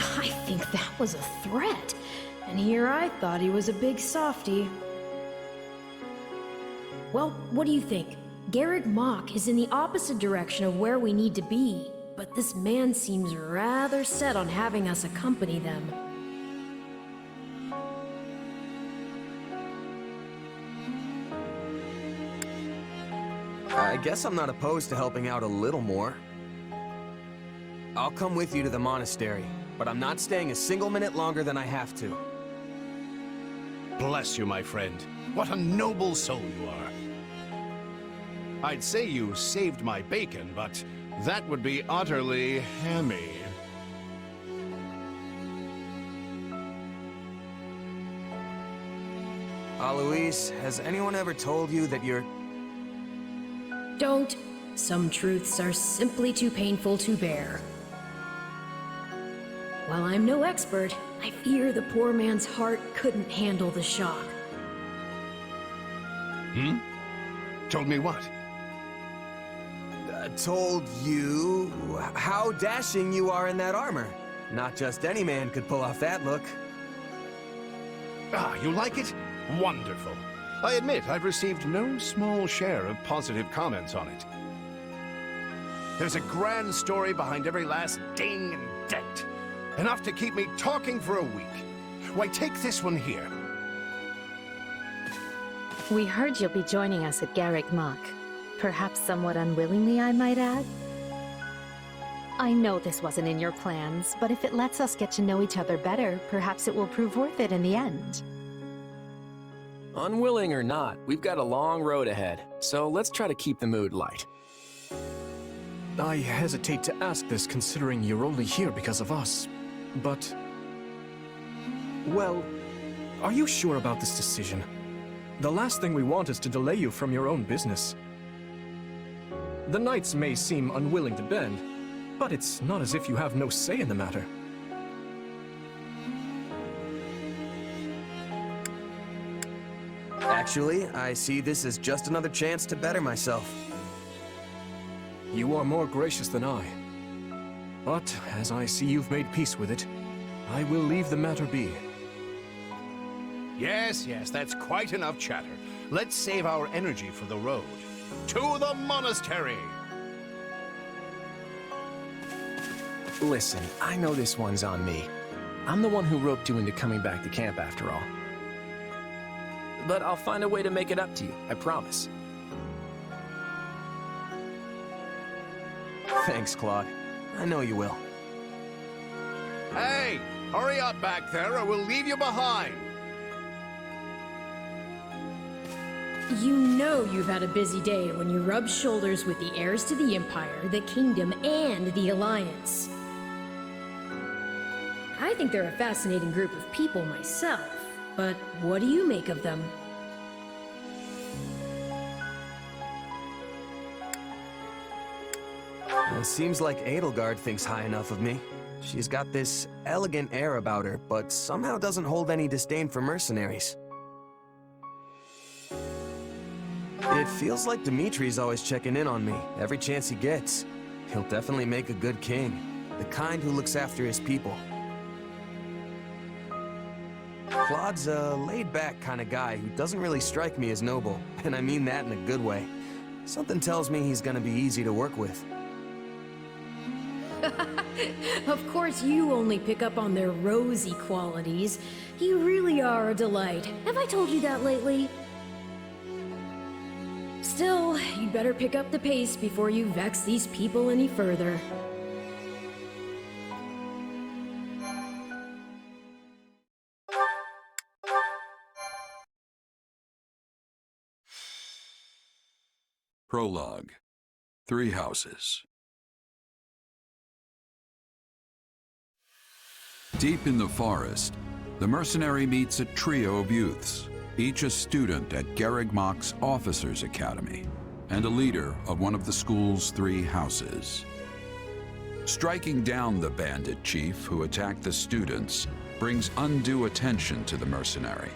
S8: I think that was a threat. And here I thought he was a big softy. Well, what do you think? Garreg Mach is in the opposite direction of where we need to be, but this man seems rather set on having us accompany them.
S3: I guess I'm not opposed to helping out a little more. I'll come with you to the monastery, but I'm not staying a single minute longer than I have to.
S14: Bless you, my friend. What a noble soul you are. I'd say you saved my bacon, but that would be utterly hammy.
S3: Alois, has anyone ever told you that you're...
S8: Don't. Some truths are simply too painful to bear. While I'm no expert, I fear the poor man's heart couldn't handle the shock.
S14: Told me what?
S3: Told you how dashing you are in that armor. Not just any man could pull off that look.
S14: Ah, you like it? Wonderful. I admit I've received no small share of positive comments on it. There's a grand story behind every last ding and dent. Enough to keep me talking for a week. Why, take this one here.
S12: We heard you'll be joining us at Garreg Mach. Perhaps somewhat unwillingly, I might add. I know this wasn't in your plans, but if it lets us get to know each other better, perhaps it will prove worth it in the end.
S11: Unwilling or not, we've got a long road ahead, so let's try to keep the mood light.
S13: I hesitate to ask this considering you're only here because of us, but... well, are you sure about this decision? The last thing we want is to delay you from your own business. The knights may seem unwilling to bend, but it's not as if you have no say in the matter.
S3: Actually, I see this as just another chance to better myself.
S13: You are more gracious than I. But as I see you've made peace with it, I will leave the matter be.
S14: Yes, that's quite enough chatter. Let's save our energy for the road. To the monastery!
S11: Listen, I know this one's on me. I'm the one who roped you into coming back to camp after all. But I'll find a way to make it up to you, I promise.
S3: Thanks, Claude. I know you will.
S14: Hey! Hurry up back there or we'll leave you behind!
S8: You know you've had a busy day when you rub shoulders with the heirs to the Empire, the Kingdom, and the Alliance. I think they're a fascinating group of people myself, but what do you make of them?
S3: It seems like Edelgard thinks high enough of me. She's got this elegant air about her, but somehow doesn't hold any disdain for mercenaries. It feels like Dimitri's always checking in on me, every chance he gets. He'll definitely make a good king, the kind who looks after his people. Claude's a laid-back kind of guy who doesn't really strike me as noble, and I mean that in a good way. Something tells me he's gonna be easy to work with.
S8: Of course you only pick up on their rosy qualities. You really are a delight. Have I told you that lately? Still, you'd better pick up the pace before you vex these people any further.
S10: Prologue. 3 houses. Deep in the forest, the mercenary meets a trio of youths, each a student at Garreg Mach's Officers' Academy, and a leader of one of the school's 3 houses. Striking down the bandit chief who attacked the students brings undue attention to the mercenary,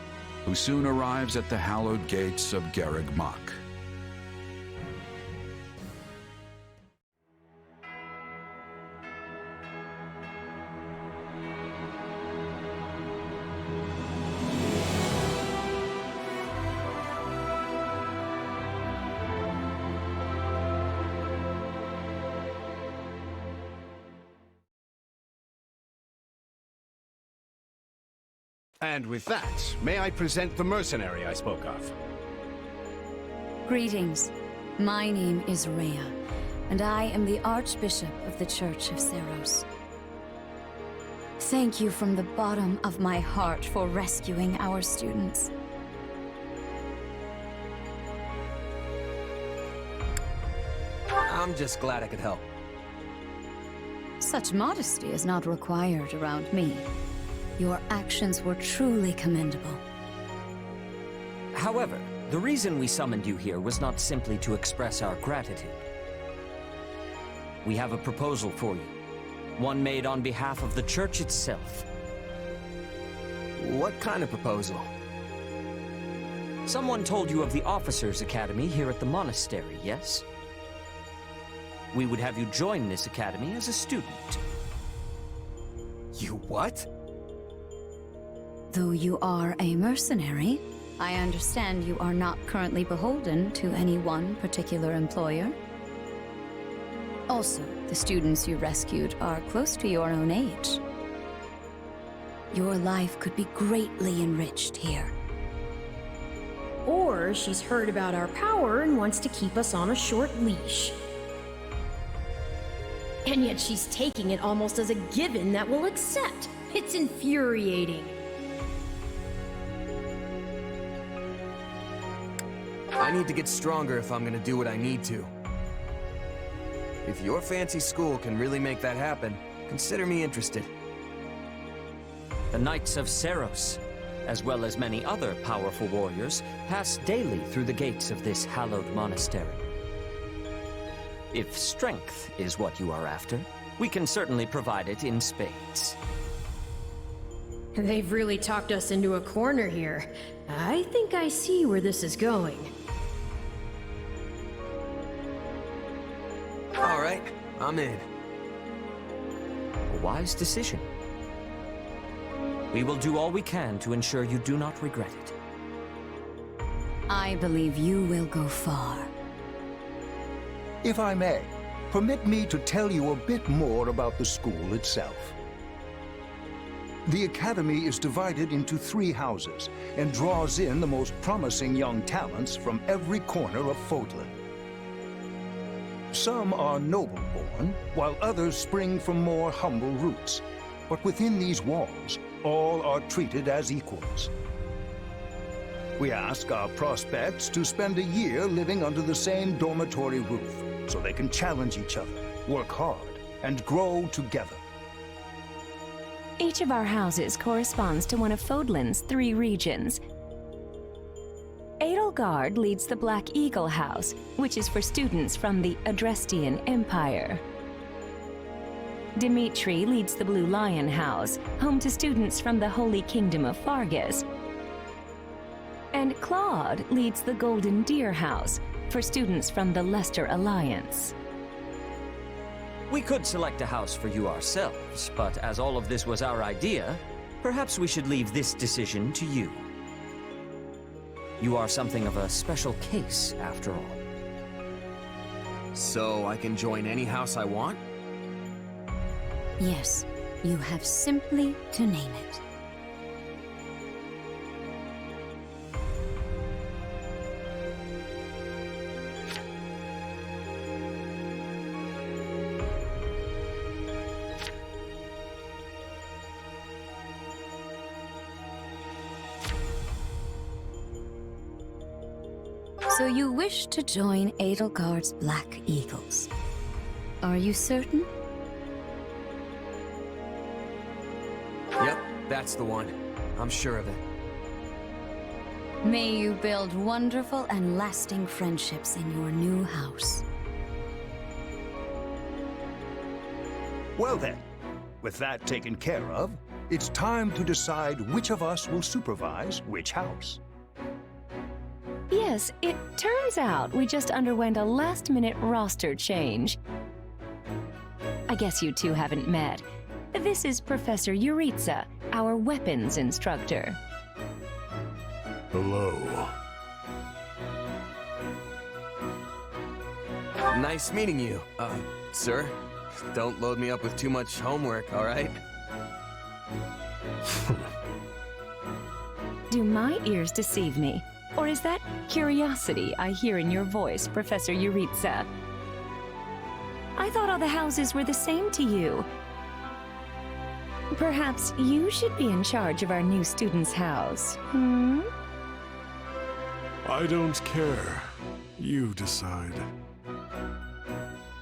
S10: who soon arrives at the hallowed gates of Garreg Mach.
S14: And with that, may I present the mercenary I spoke of?
S15: Greetings. My name is Rhea, and I am the Archbishop of the Church of Seros. Thank you from the bottom of my heart for rescuing our students.
S3: I'm just glad I could help.
S15: Such modesty is not required around me. Your actions were truly commendable.
S16: However, the reason we summoned you here was not simply to express our gratitude. We have a proposal for you, one made on behalf of the church itself.
S3: What kind of proposal?
S16: Someone told you of the Officers' Academy here at the monastery, yes? We would have you join this academy as a student.
S3: You what?
S15: Though you are a mercenary, I understand you are not currently beholden to any one particular employer. Also, the students you rescued are close to your own age. Your life could be greatly enriched here.
S8: Or she's heard about our power and wants to keep us on a short leash. And yet she's taking it almost as a given that we'll accept. It's infuriating.
S3: I need to get stronger if I'm gonna do what I need to. If your fancy school can really make that happen, consider me interested.
S16: The Knights of Seros, as well as many other powerful warriors, pass daily through the gates of this hallowed monastery. If strength is what you are after, we can certainly provide it in spades.
S8: They've really talked us into a corner here. I think I see where this is going.
S3: All right, I'm in.
S16: A wise decision. We will do all we can to ensure you do not regret it.
S15: I believe you will go far.
S17: If I may, permit me to tell you a bit more about the school itself. The Academy is divided into 3 houses and draws in the most promising young talents from every corner of Fodlan. Some are noble-born, while others spring from more humble roots. But within these walls, all are treated as equals. We ask our prospects to spend a year living under the same dormitory roof, so they can challenge each other, work hard, and grow together.
S18: Each of our houses corresponds to one of Fodlan's 3 regions. Edelgard leads the Black Eagle House, which is for students from the Adrestian Empire. Dimitri leads the Blue Lion House, home to students from the Holy Kingdom of Fargus. And Claude leads the Golden Deer House, for students from the Leicester Alliance.
S16: We could select a house for you ourselves, but as all of this was our idea, perhaps we should leave this decision to you. You are something of a special case, after all.
S3: So I can join any house I want?
S15: Yes, you have simply to name it. So you wish to join Edelgard's Black Eagles. Are you certain?
S3: Yep, that's the one. I'm sure of it.
S15: May you build wonderful and lasting friendships in your new house.
S17: Well then, with that taken care of, it's time to decide which of us will supervise which house.
S18: Yes, it turns out we just underwent a last-minute roster change. I guess you two haven't met. This is Professor Yuritsa, our weapons instructor.
S6: Hello.
S3: Nice meeting you, sir. Don't load me up with too much homework, all right?
S18: Do my ears deceive me? Or is that curiosity I hear in your voice, Professor Yuritsa? I thought all the houses were the same to you. Perhaps you should be in charge of our new student's house, hmm?
S6: I don't care. You decide.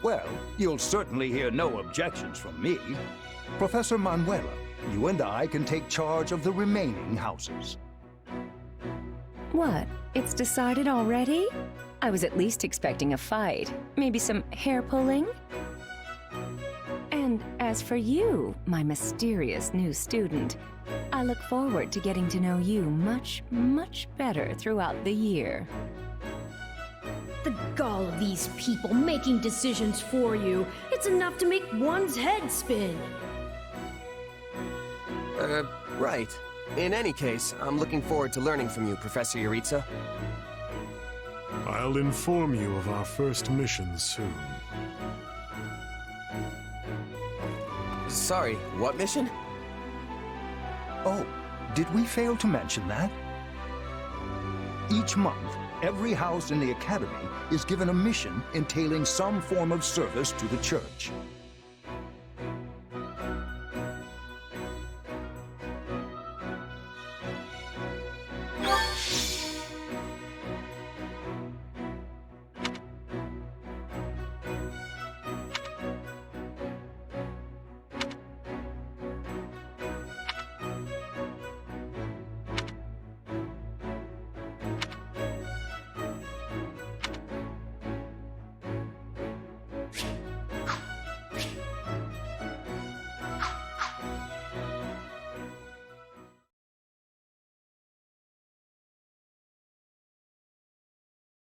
S17: Well, you'll certainly hear no objections from me. Professor Manuela, you and I can take charge of the remaining houses.
S18: What? It's decided already? I was at least expecting a fight. Maybe some hair pulling? And as for you, my mysterious new student, I look forward to getting to know you much, much better throughout the year.
S8: The gall of these people making decisions for you. It's enough to make one's head spin.
S3: Right. In any case, I'm looking forward to learning from you, Professor Yuritsa.
S6: I'll inform you of our first mission soon.
S3: Sorry, what mission?
S17: Oh, did we fail to mention that? Each month, every house in the Academy is given a mission entailing some form of service to the Church.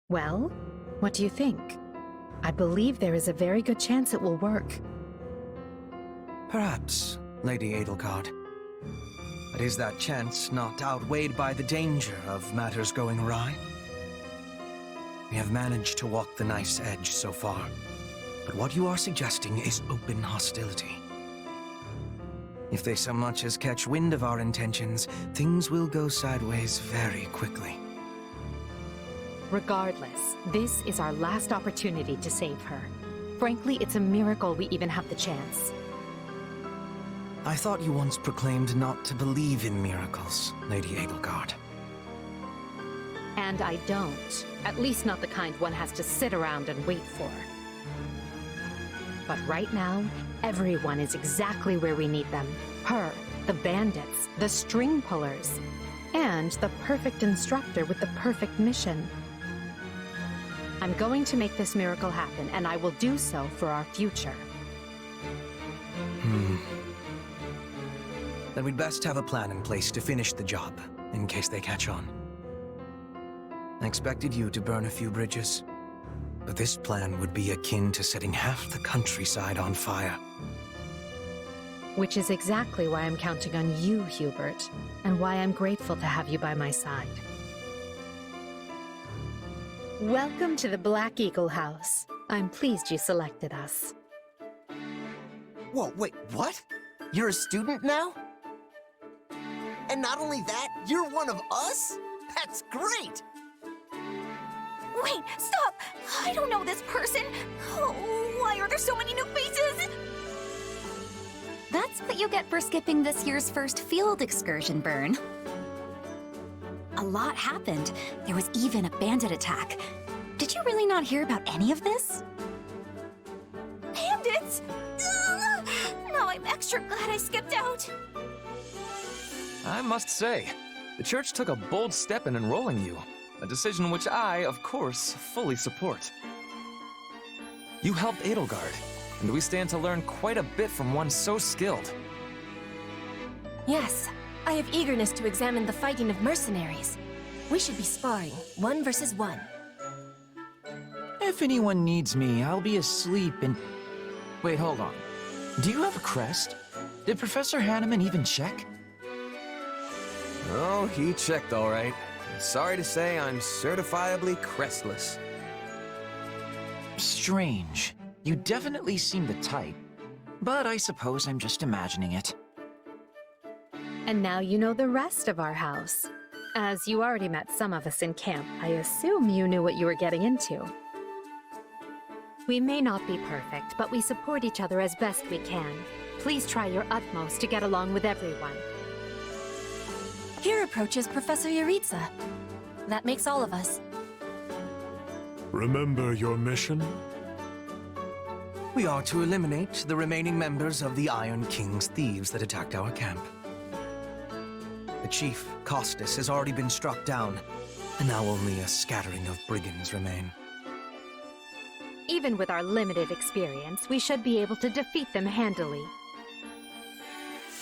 S12: Well, what do you think? I believe there is a very good chance it will work.
S19: Perhaps, Lady Edelgard. But is that chance not outweighed by the danger of matters going awry? We have managed to walk the knife's edge so far, but what you are suggesting is open hostility. If they so much as catch wind of our intentions, things will go sideways very quickly.
S12: Regardless, this is our last opportunity to save her. Frankly, it's a miracle we even have the chance.
S19: I thought you once proclaimed not to believe in miracles, Lady Edelgard.
S12: And I don't. At least not the kind one has to sit around and wait for. But right now, everyone is exactly where we need them. Her, the bandits, the string pullers, and the perfect instructor with the perfect mission. I'm going to make this miracle happen, and I will do so for our future.
S19: Then we'd best have a plan in place to finish the job, in case they catch on. I expected you to burn a few bridges, but this plan would be akin to setting half the countryside on fire.
S12: Which is exactly why I'm counting on you, Hubert, and why I'm grateful to have you by my side. Welcome to the Black Eagle House. I'm pleased you selected us.
S20: Whoa, wait, what? You're a student now? And not only that, you're one of us? That's great!
S1: Wait, stop! I don't know this person. Oh, why are there so many new faces?
S21: That's what you get for skipping this year's first field excursion, Burn. A lot happened. There was even a bandit attack. Did you really not hear about any of this?
S1: Bandits? Ugh! Now I'm extra glad I skipped out.
S11: I must say, the church took a bold step in enrolling you. A decision which I, of course, fully support. You helped Edelgard, and we stand to learn quite a bit from one so skilled.
S22: Yes, I have eagerness to examine the fighting of mercenaries. We should be sparring, 1 versus 1.
S23: If anyone needs me, I'll be asleep and... Wait, hold on. Do you have a crest? Did Professor Hanneman even check?
S3: Oh, he checked all right. Sorry to say, I'm certifiably crestless.
S23: Strange. You definitely seem the type. But I suppose I'm just imagining it.
S12: And now you know the rest of our house. As you already met some of us in camp, I assume you knew what you were getting into. We may not be perfect, but we support each other as best we can. Please try your utmost to get along with everyone.
S22: Here approaches Professor Yaritza. That makes all of us.
S6: Remember your mission?
S19: We are to eliminate the remaining members of the Iron King's thieves that attacked our camp. The chief, Costas, has already been struck down, and now only a scattering of brigands remain.
S12: Even with our limited experience, we should be able to defeat them handily.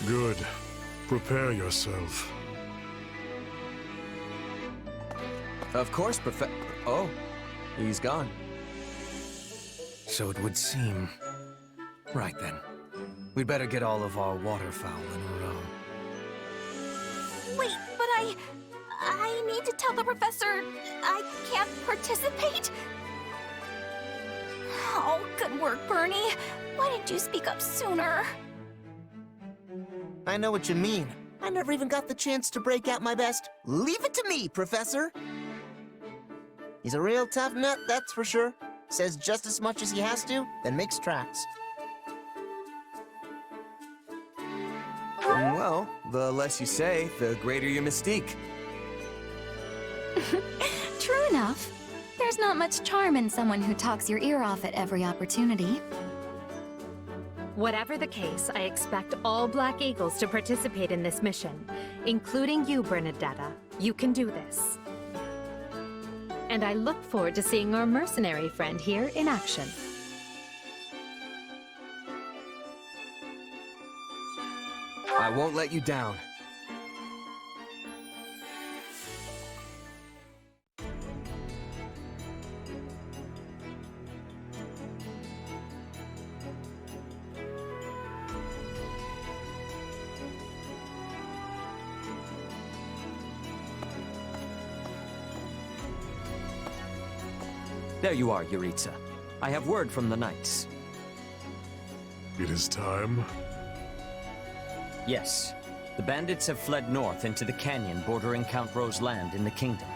S6: Good. Prepare yourself.
S3: Of course, Oh, he's gone.
S19: So it would seem. Right then. We'd better get all of our waterfowl in a row.
S1: Wait, but I need to tell the professor I can't participate? Oh, good work, Bernie. Why didn't you speak up sooner?
S20: I know what you mean. I never even got the chance to break out my best. Leave it to me, Professor! He's a real tough nut, that's for sure. Says just as much as he has to, then makes tracks.
S3: Well, the less you say, the greater your mystique.
S21: True enough. There's not much charm in someone who talks your ear off at every opportunity.
S12: Whatever the case, I expect all Black Eagles to participate in this mission, including you, Bernadetta. You can do this. And I look forward to seeing our mercenary friend here in action.
S3: I won't let you down.
S16: There you are, Yaritza. I have word from the knights.
S6: It is time.
S16: Yes. The bandits have fled north into the canyon bordering Count Ro's land in the kingdom.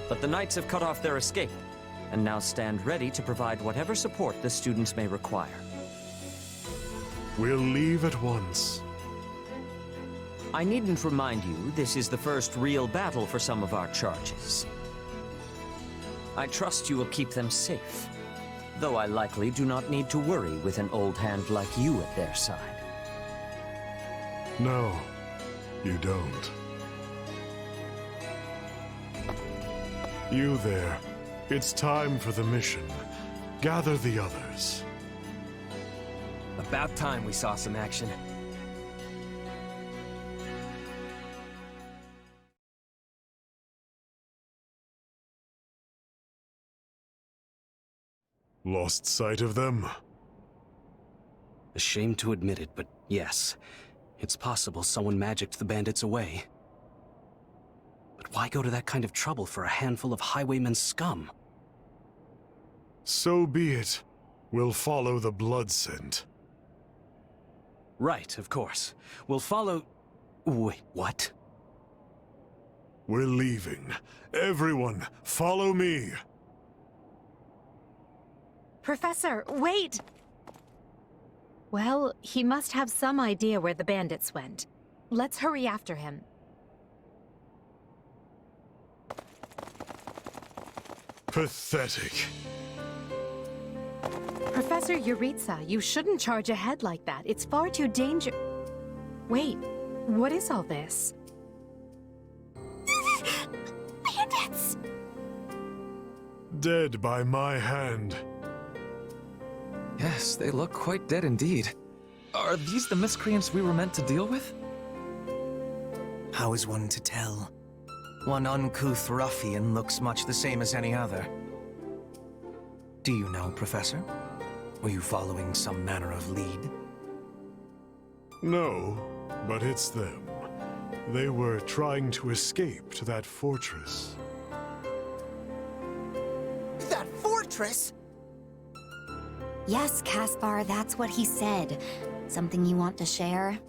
S16: But the knights have cut off their escape, and now stand ready to provide whatever support the students may require.
S6: We'll leave at once.
S16: I needn't remind you, this is the first real battle for some of our charges. I trust you will keep them safe, though I likely do not need to worry with an old hand like you at their side.
S2: No, you don't. You there. It's time for the mission. Gather the others.
S3: About time we saw some action.
S2: Lost sight of them?
S4: Ashamed to admit it, but yes. It's possible someone magicked the bandits away. But why go to that kind of trouble for a handful of highwaymen scum?
S2: So be it. We'll follow the blood scent.
S4: Right, of course. We'll follow... Wait, what?
S2: We're leaving. Everyone, follow me!
S12: Professor, wait! Well, he must have some idea where the bandits went. Let's hurry after him.
S2: Pathetic.
S12: Professor Yuritsa, you shouldn't charge ahead like that. It's far too Wait, what is all this?
S1: Bandits!
S2: Dead by my hand.
S13: Yes, they look quite dead indeed. Are these the miscreants we were meant to deal with?
S19: How is one to tell? One uncouth ruffian looks much the same as any other. Do you know, Professor? Were you following some manner of lead?
S2: No, but it's them. They were trying to escape to that fortress.
S20: That fortress?
S21: Yes, Caspar, that's what he said. Something you want to share?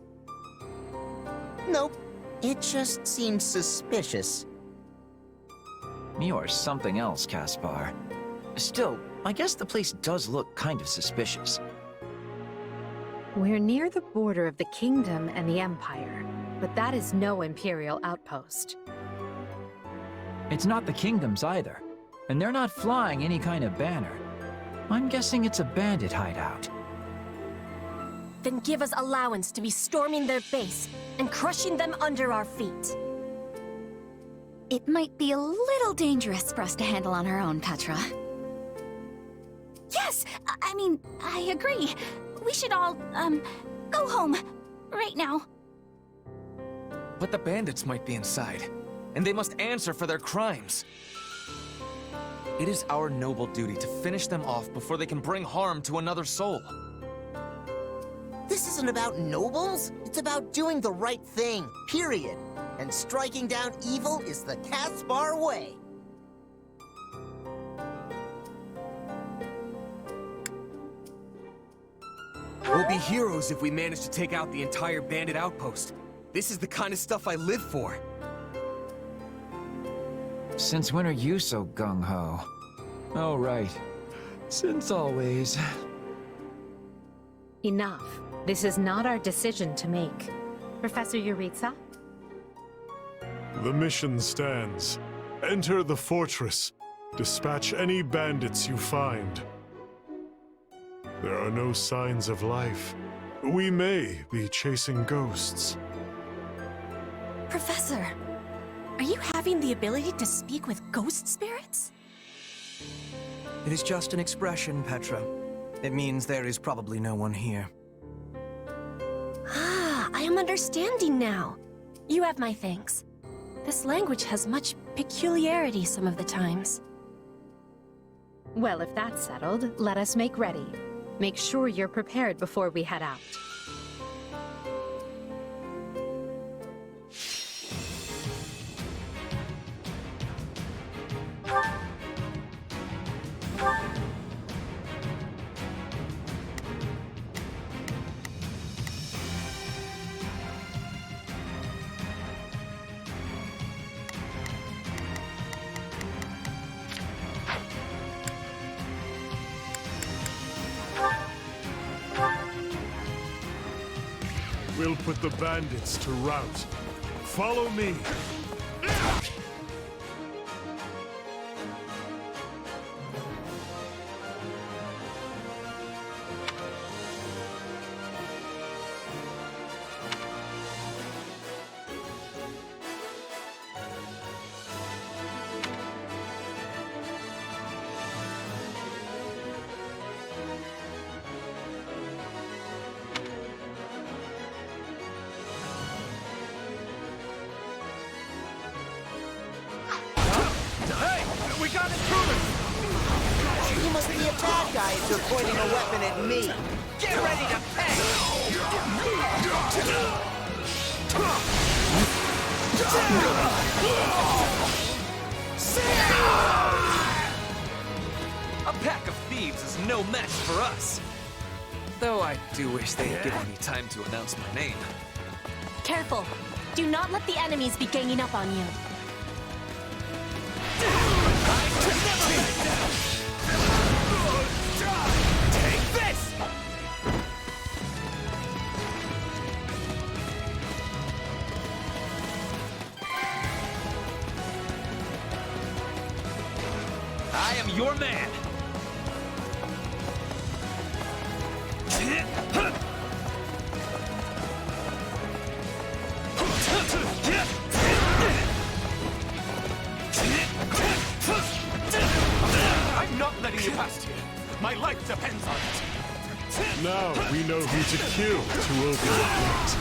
S20: Nope. It just seems suspicious.
S23: You're something else, Caspar. Still, I guess the place does look kind of suspicious.
S12: We're near the border of the Kingdom and the Empire, but that is no Imperial outpost.
S23: It's not the Kingdom's either, and they're not flying any kind of banner. I'm guessing it's a bandit hideout.
S22: Then give us allowance to be storming their base and crushing them under our feet.
S21: It might be a little dangerous for us to handle on our own, Petra.
S1: Yes! I mean, I agree. We should all, go home. Right now.
S3: But the bandits might be inside, and they must answer for their crimes. It is our noble duty to finish them off before they can bring harm to another soul.
S20: This isn't about nobles. It's about doing the right thing, period. And striking down evil is the Caspar way.
S3: We'll be heroes if we manage to take out the entire bandit outpost. This is the kind of stuff I live for.
S23: Since when are you so gung-ho? Oh, right. Since always.
S12: Enough. This is not our decision to make. Professor Yuritsa?
S2: The mission stands. Enter the fortress. Dispatch any bandits you find. There are no signs of life. We may be chasing ghosts.
S22: Professor, are you having the ability to speak with ghost spirits?
S19: It is just an expression, Petra. It means there is probably no one here.
S22: Ah, I am understanding now. You have my thanks. This language has much peculiarity some of the times.
S12: Well, if that's settled, let us make ready. Make sure you're prepared before we head out.
S2: We'll put the bandits to rout. Follow me.
S6: We got intruders!
S20: You must be a bad guy if you're pointing a weapon at me. Get ready to
S5: A pack of thieves is no match for us. Though I do wish they had given me time to announce my name.
S22: Careful. Do not let the enemies be ganging up on you.
S5: Take this! I am your man! I'm not letting you past here. My life depends on it.
S2: Now we know who to kill to open the gate.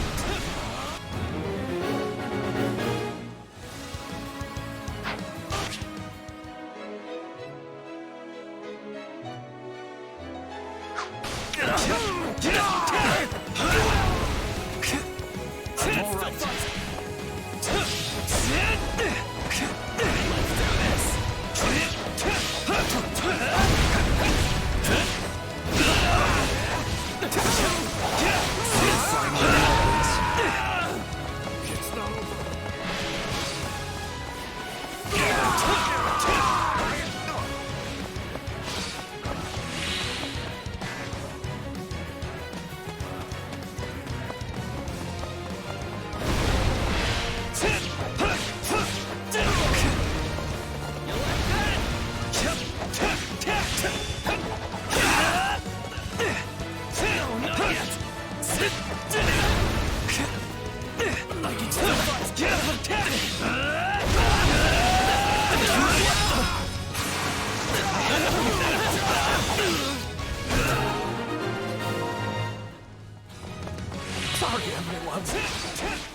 S5: Sorry, everyone.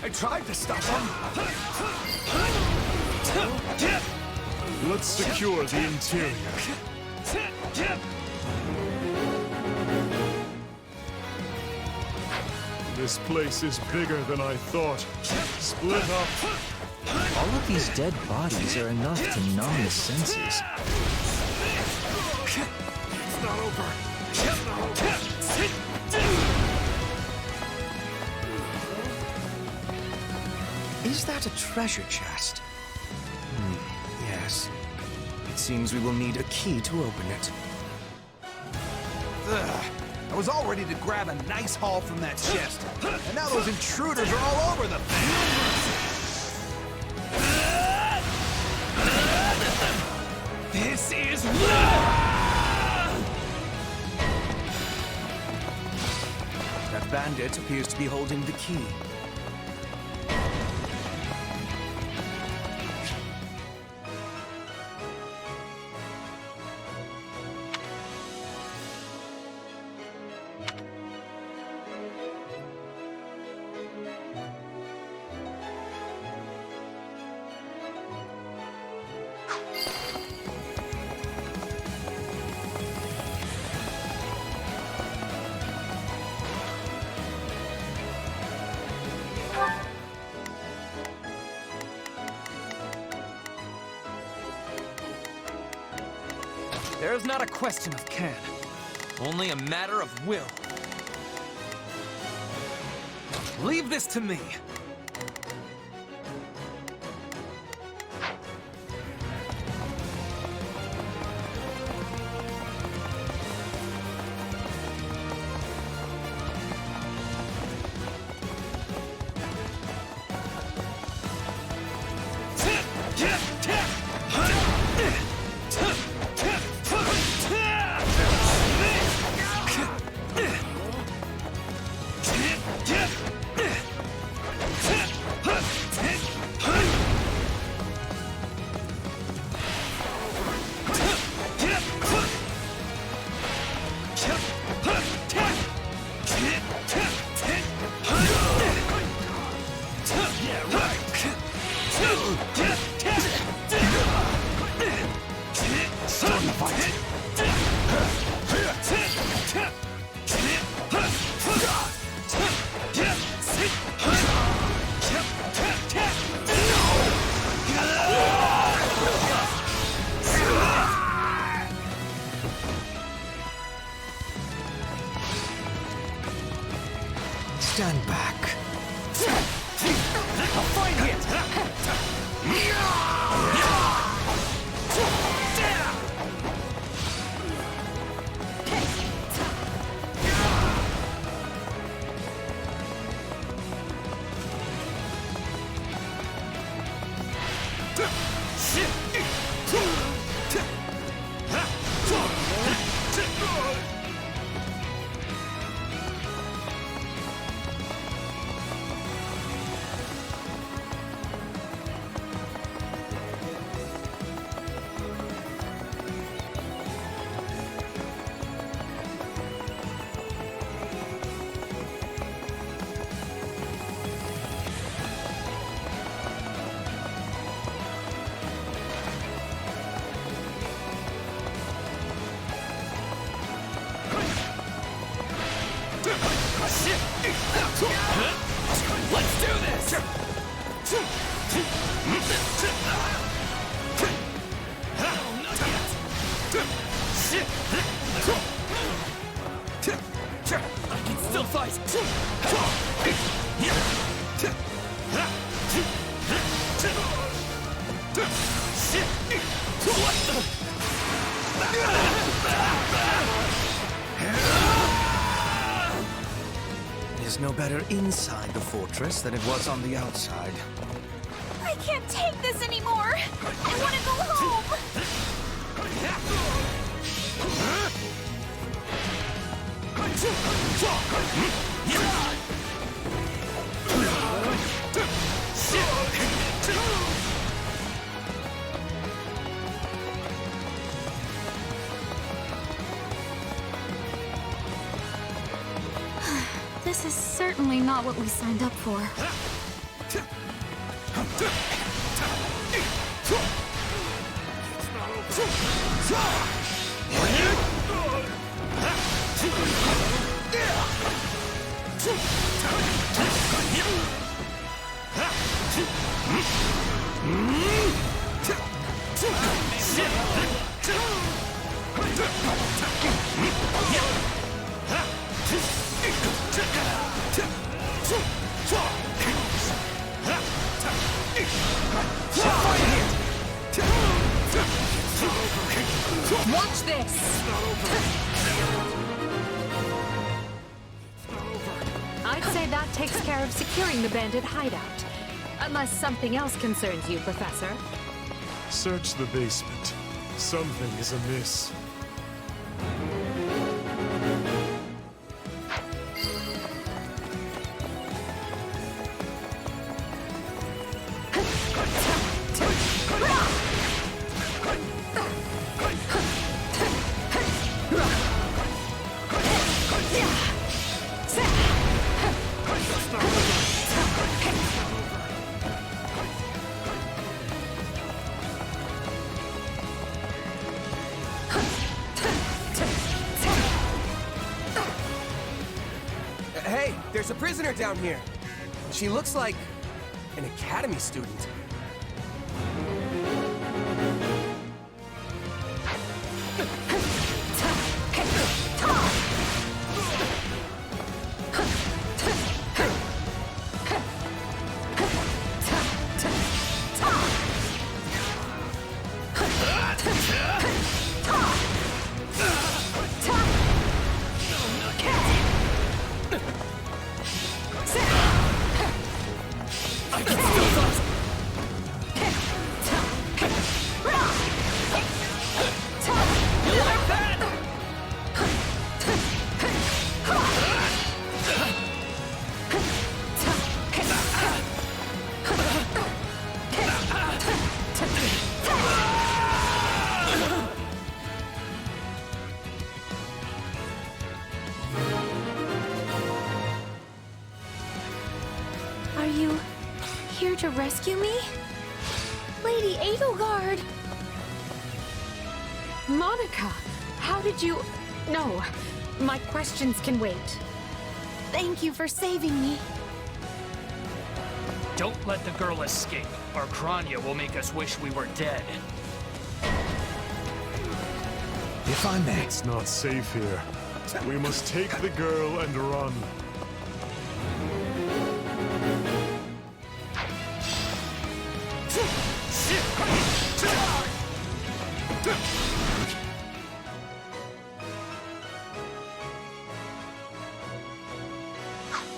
S5: I tried to stop them.
S2: Let's secure the interior. This place is bigger than I thought. Split up.
S23: All of these dead bodies are enough to numb the senses.
S6: It's not over. It's not over.
S19: Is that a treasure chest? Yes. It seems we will need a key to open it.
S6: Ugh. I was all ready to grab a nice haul from that chest. And now those intruders are all over the thing.
S5: This is war!
S19: That bandit appears to be holding the key.
S5: There's not a question of can, only a matter of will. Leave this to me.
S19: Stand back. I'll find it!
S6: Let's do this!
S5: I can still fight!
S19: It is no better inside the fortress than it was on the outside.
S1: I can't take this anymore! I want to go home!
S21: This is certainly not what we signed up for.
S18: Watch this! I'd say that takes care of securing the bandit hideout. Unless something else concerns you, Professor.
S2: Search the basement. Something is amiss.
S3: Hey, there's a prisoner down here. She looks like an academy student.
S22: Are you here to rescue me? Lady Edelgard!
S8: Monica, how did you... No, my questions can wait.
S22: Thank you for saving me.
S7: Don't let the girl escape, or Kranya will make us wish we were dead.
S2: If I may. It's not safe here. We must take the girl and run.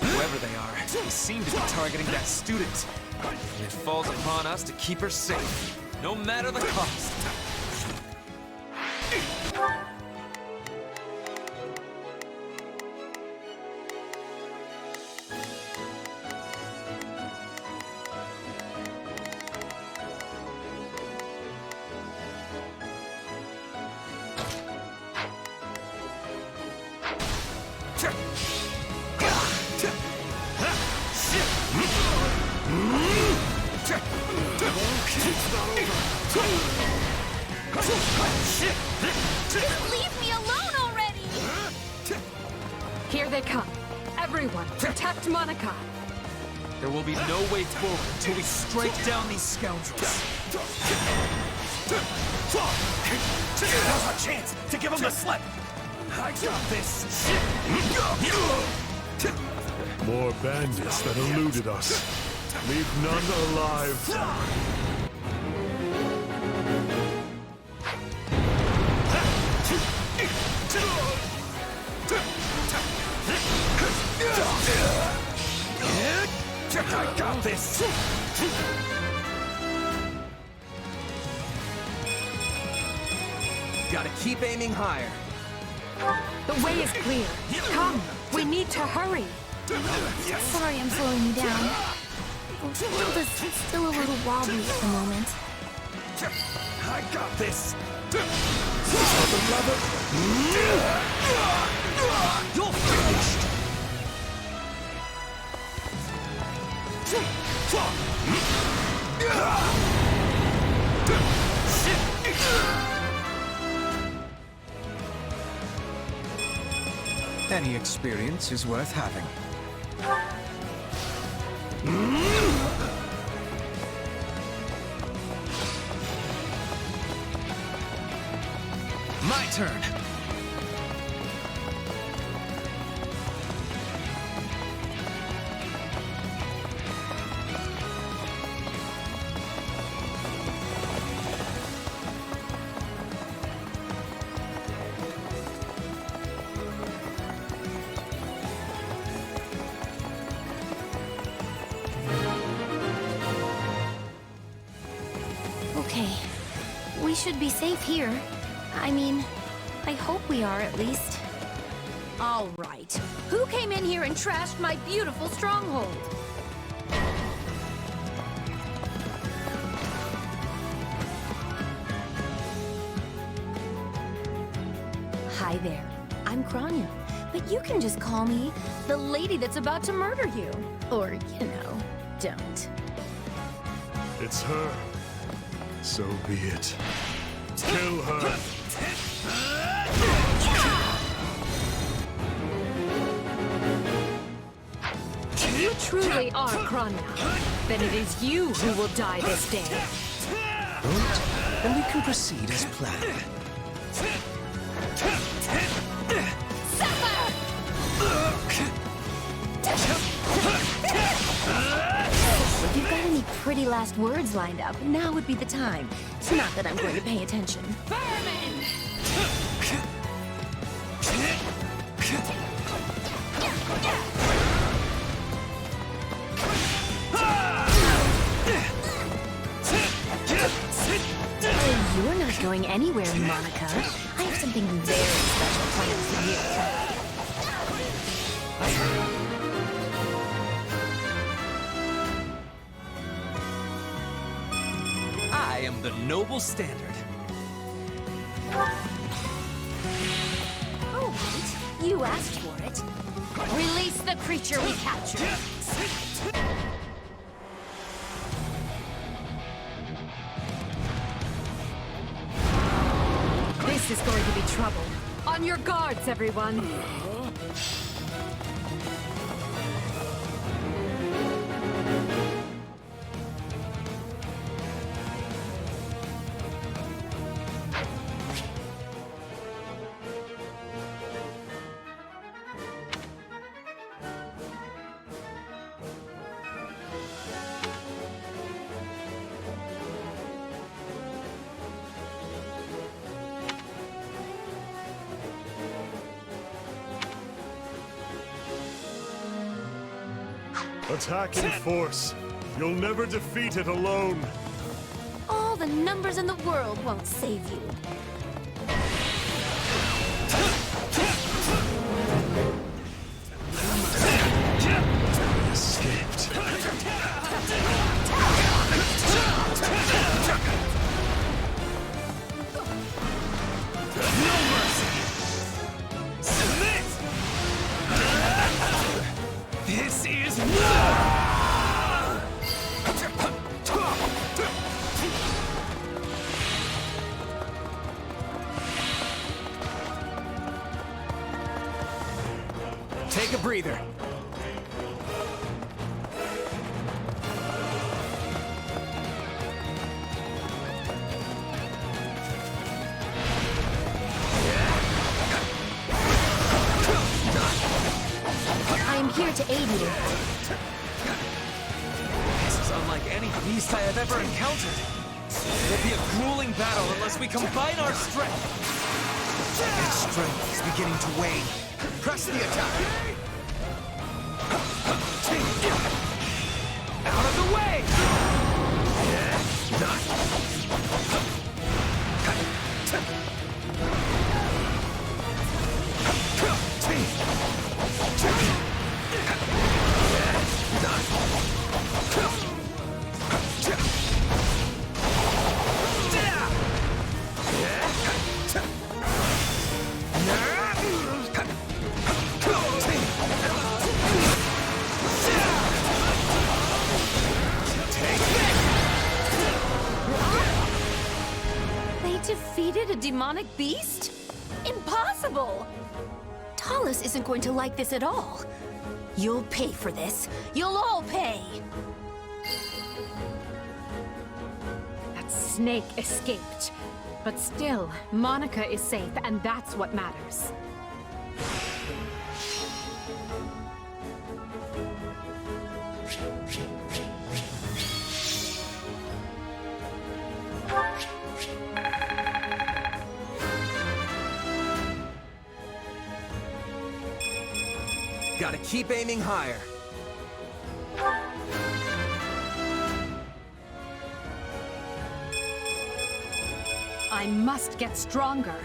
S5: Whoever they are, they seem to be targeting that student. And it falls upon us to keep her safe, no matter the cost.
S22: Just leave me alone already!
S8: Here they come. Everyone, protect Monica.
S5: There will be no way forward until we strike down these scoundrels.
S6: Now's our chance to give them the slip! I got this!
S2: More bandits that eluded us. Leave none alive.
S6: I got this!
S3: Gotta keep aiming higher.
S8: The way is clear. Come, we need to hurry.
S21: Sorry I'm slowing you down. The world is still a little wobbly at the moment.
S6: I got this!
S3: You're finished!
S19: Any experience is worth having.
S5: My turn.
S21: Okay. We should be safe here. I mean, I hope we are at least.
S8: All right. Who came in here and trashed my beautiful stronghold?
S22: Hi there. I'm Kranya. But you can just call me the lady that's about to murder you. Or, you know, don't.
S2: It's her. So be it. Kill her.
S8: If you truly are Kranya, then it is you who will die this day.
S19: Good. Then we can proceed as planned.
S22: If you've got any pretty last words lined up, now would be the time. It's not that I'm going to pay attention. You're not going anywhere, Monica. I have something very special planned for you.
S5: I am the noble standard.
S22: All right, you asked for it. Release the creature we captured.
S9: trouble. On your guards, everyone!
S2: Attack in force. You'll never defeat it alone.
S21: All the numbers in the world won't save you.
S2: Escaped.
S5: No mercy! Submit! This is war!
S3: Take a breather.
S21: I am here to aid you.
S5: This is unlike any beast I have ever encountered. It'll be a grueling battle unless we combine our strength.
S19: Its strength is beginning to wane. Press the attack!
S5: Out of the way!
S21: They defeated a demonic beast? Impossible! Talus isn't going to like this at all. You'll pay for this. You'll all pay!
S9: That snake escaped. But still, Monica is safe, and that's what matters.
S3: Gotta keep aiming higher.
S9: I must get stronger.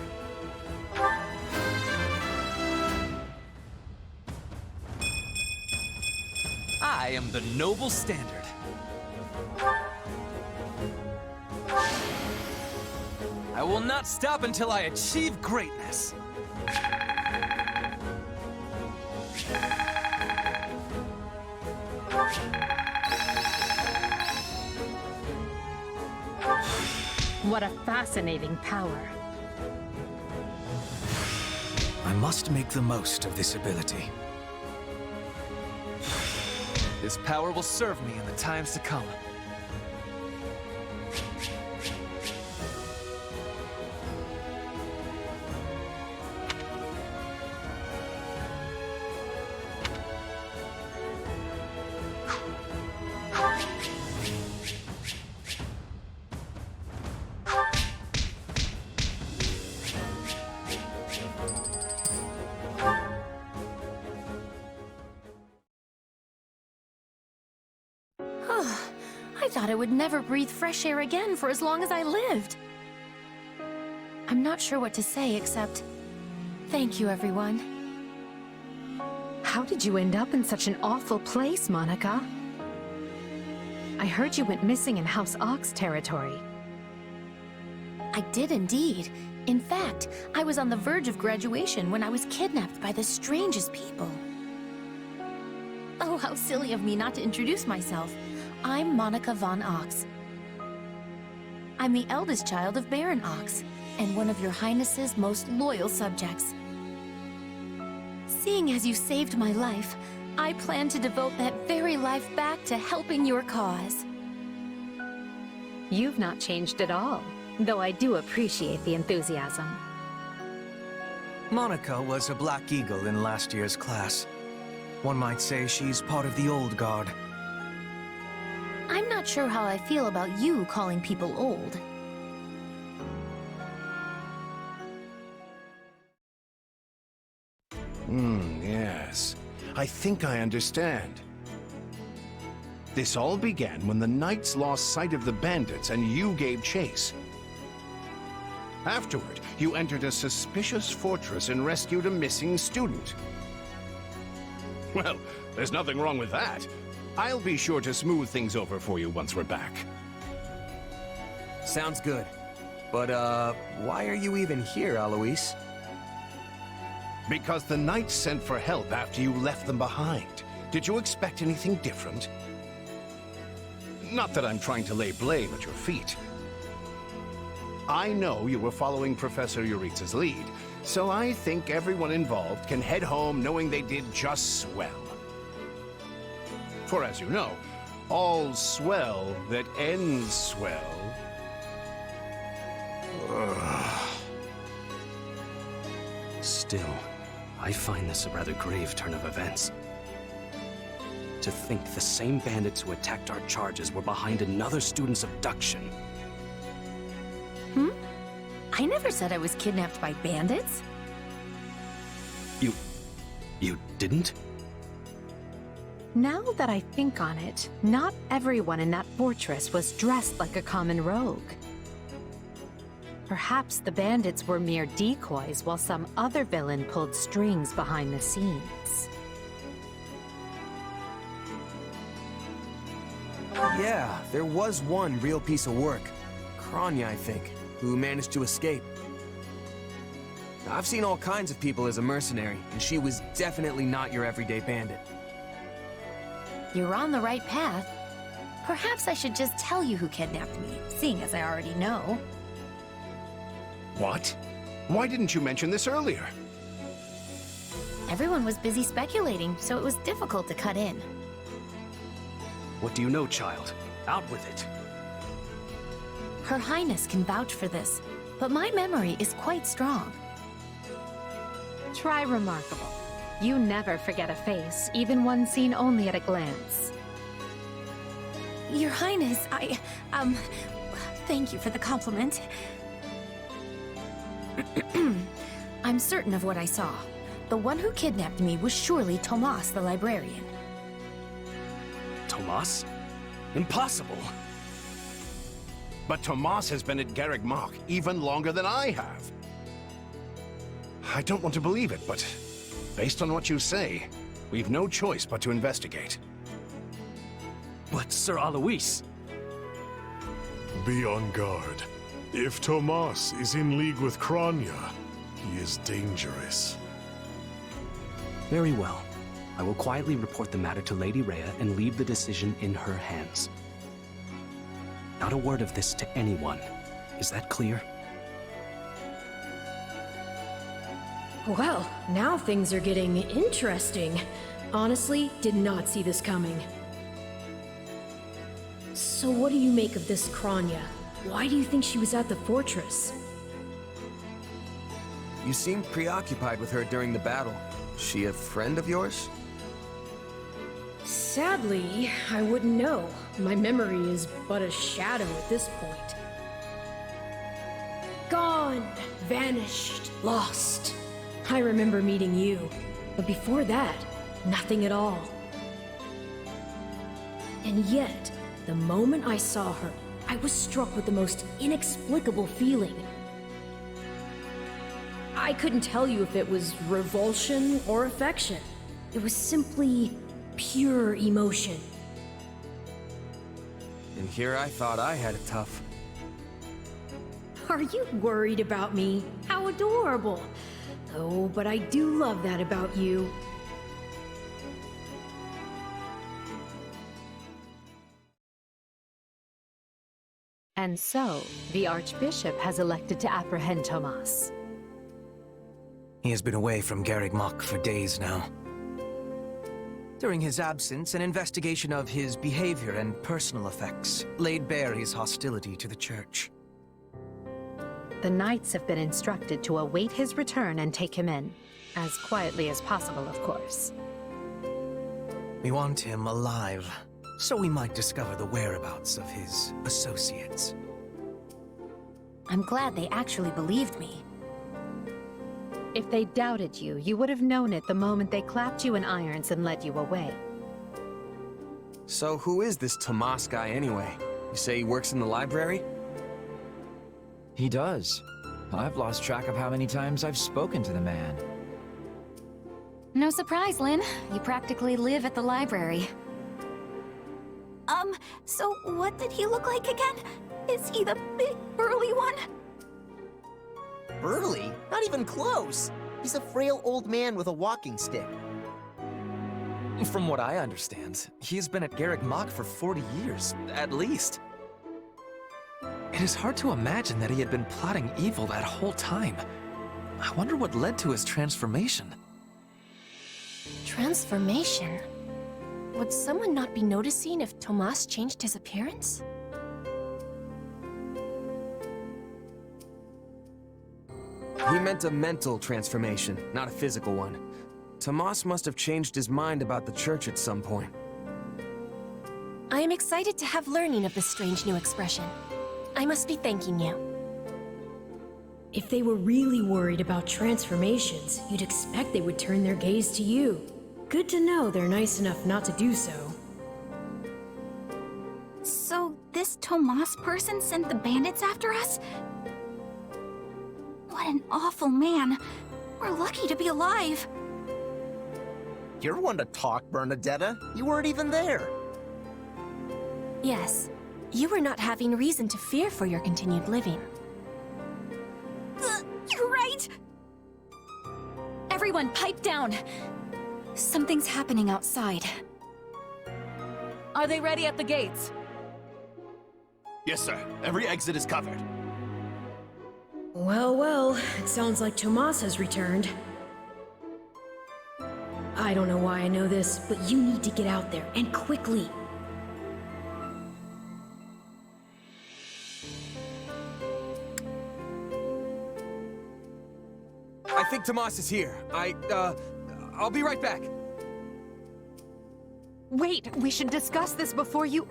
S5: I am the noble standard. I will not stop until I achieve greatness.
S9: What a fascinating power.
S19: I must make the most of this ability.
S5: This power will serve me in the times to come.
S21: I thought I would never breathe fresh air again for as long as I lived. I'm not sure what to say except... thank you, everyone.
S9: How did you end up in such an awful place, Monica? I heard you went missing in House Ox territory.
S21: I did indeed. In fact, I was on the verge of graduation when I was kidnapped by the strangest people. Oh, how silly of me not to introduce myself. I'm Monica von Ox. I'm the eldest child of Baron Ox. and one of your Highness's most loyal subjects. Seeing as you saved my life, I plan to devote that very life back to helping your cause.
S12: You've not changed at all, though I do appreciate the enthusiasm.
S19: Monica was a Black Eagle in last year's class. One might say she's part of the old guard.
S21: I'm not sure how I feel about you calling people old.
S10: Yes. I think I understand. This all began when the knights lost sight of the bandits and you gave chase. Afterward, you entered a suspicious fortress and rescued a missing student. Well, there's nothing wrong with that. I'll be sure to smooth things over for you once we're back.
S3: Sounds good. But, why are you even here, Alois?
S10: Because the knights sent for help after you left them behind. Did you expect anything different? Not that I'm trying to lay blame at your feet. I know you were following Professor Euritza's lead, so I think everyone involved can head home knowing they did just swell. For as you know, all swell that ends swell...
S4: Still, I find this a rather grave turn of events. To think the same bandits who attacked our charges were behind another student's abduction.
S21: I never said I was kidnapped by bandits.
S4: You didn't?
S12: Now that I think on it, not everyone in that fortress was dressed like a common rogue. Perhaps the bandits were mere decoys while some other villain pulled strings behind the scenes.
S3: Yeah, there was one real piece of work. Kranya, I think, who managed to escape. I've seen all kinds of people as a mercenary, and she was definitely not your everyday bandit.
S21: You're on the right path. Perhaps I should just tell you who kidnapped me, seeing as I already know.
S10: What? Why didn't you mention this earlier?
S21: Everyone was busy speculating, so it was difficult to cut in.
S4: What do you know, child? Out with it.
S21: Her Highness can vouch for this, but my memory is quite strong.
S12: Try remarkable. You never forget a face, even one seen only at a glance.
S21: Your Highness, thank you for the compliment. I'm certain of what I saw. The one who kidnapped me was surely Tomas the librarian.
S4: Tomas? Impossible!
S10: But Tomas has been at Garreg Mach even longer than I have. I don't want to believe it, but based on what you say, we've no choice but to investigate.
S4: But Sir Alois...
S2: Be on guard. If Tomas is in league with Kranya, he is dangerous.
S4: Very well. I will quietly report the matter to Lady Rhea and leave the decision in her hands. Not a word of this to anyone. Is that clear?
S8: Well, now things are getting interesting. Honestly, did not see this coming. So what do you make of this Kranya? Why do you think she was at the fortress?
S3: You seemed preoccupied with her during the battle. She a friend of yours?
S8: Sadly, I wouldn't know. My memory is but a shadow at this point. Gone, vanished, lost. I remember meeting you, but before that, nothing at all. And yet, the moment I saw her, I was struck with the most inexplicable feeling. I couldn't tell you if it was revulsion or affection. It was simply pure emotion.
S3: And here I thought I had it tough.
S8: Are you worried about me? How adorable! Oh, but I do love that about you.
S9: And so, the Archbishop has elected to apprehend Tomas.
S19: He has been away from Garreg Mach for days now. During his absence, an investigation of his behavior and personal effects laid bare his hostility to the Church.
S9: The Knights have been instructed to await his return and take him in. As quietly as possible, of course.
S19: We want him alive, so we might discover the whereabouts of his associates.
S21: I'm glad they actually believed me.
S9: If they doubted you, you would have known it the moment they clapped you in irons and led you away.
S3: So who is this Tomas guy anyway? You say he works in the library?
S23: He does. I've lost track of how many times I've spoken to the man.
S21: No surprise, Lynn. You practically live at the library.
S1: So what did he look like again? Is he the big, burly one?
S20: Burly? Not even close. He's a frail old man with a walking stick.
S3: From what I understand, he's been at Garreg Mach for 40 years, at least. It is hard to imagine that he had been plotting evil that whole time. I wonder what led to his transformation.
S14: Transformation? Would someone not be noticing if Tomas changed his appearance?
S3: He meant a mental transformation, not a physical one. Tomas must have changed his mind about the Church at some point.
S14: I am excited to have learning of this strange new expression. I must be thanking you.
S8: If they were really worried about transformations, you'd expect they would turn their gaze to you. Good to know they're nice enough not to do so.
S1: So this Tomas person sent the bandits after us? What an awful man. We're lucky to be alive.
S20: You're one to talk, Bernadetta. You weren't even there.
S14: Yes, you were not having reason to fear for your continued living.
S1: You're right!
S21: Everyone, pipe down! Something's happening outside.
S9: Are they ready at the gates?
S15: Yes, sir. Every exit is covered.
S8: Well, well, it sounds like Tomas has returned. I don't know why I know this, but you need to get out there, and quickly.
S3: I think Tomas is here. I'll be right back.
S9: Wait, we should discuss this before you...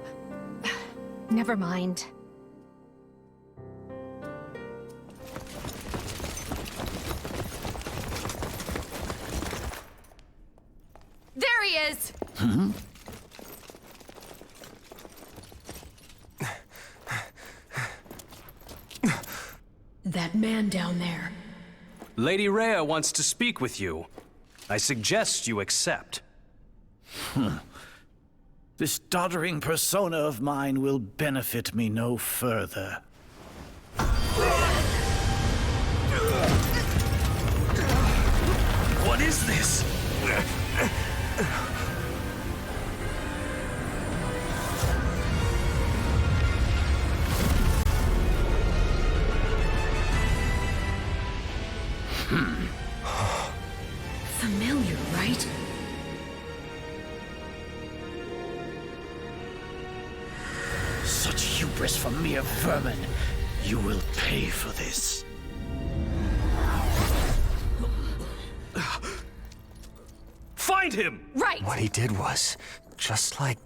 S9: Never mind.
S14: There he is!
S8: That man down there.
S7: Lady Rhea wants to speak with you. I suggest you accept.
S6: This doddering persona of mine will benefit me no further.
S7: What is this?
S8: Familiar, right?
S6: Such hubris from mere vermin. You will pay for this.
S7: Find him!
S14: Right!
S3: What he did was just like...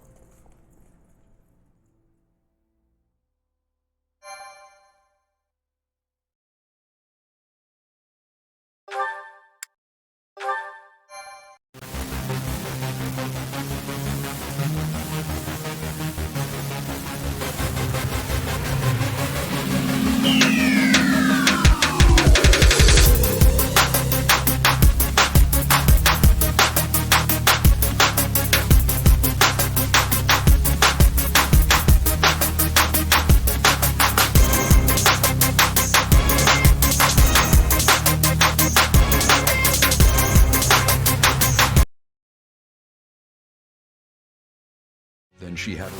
S17: Then she had...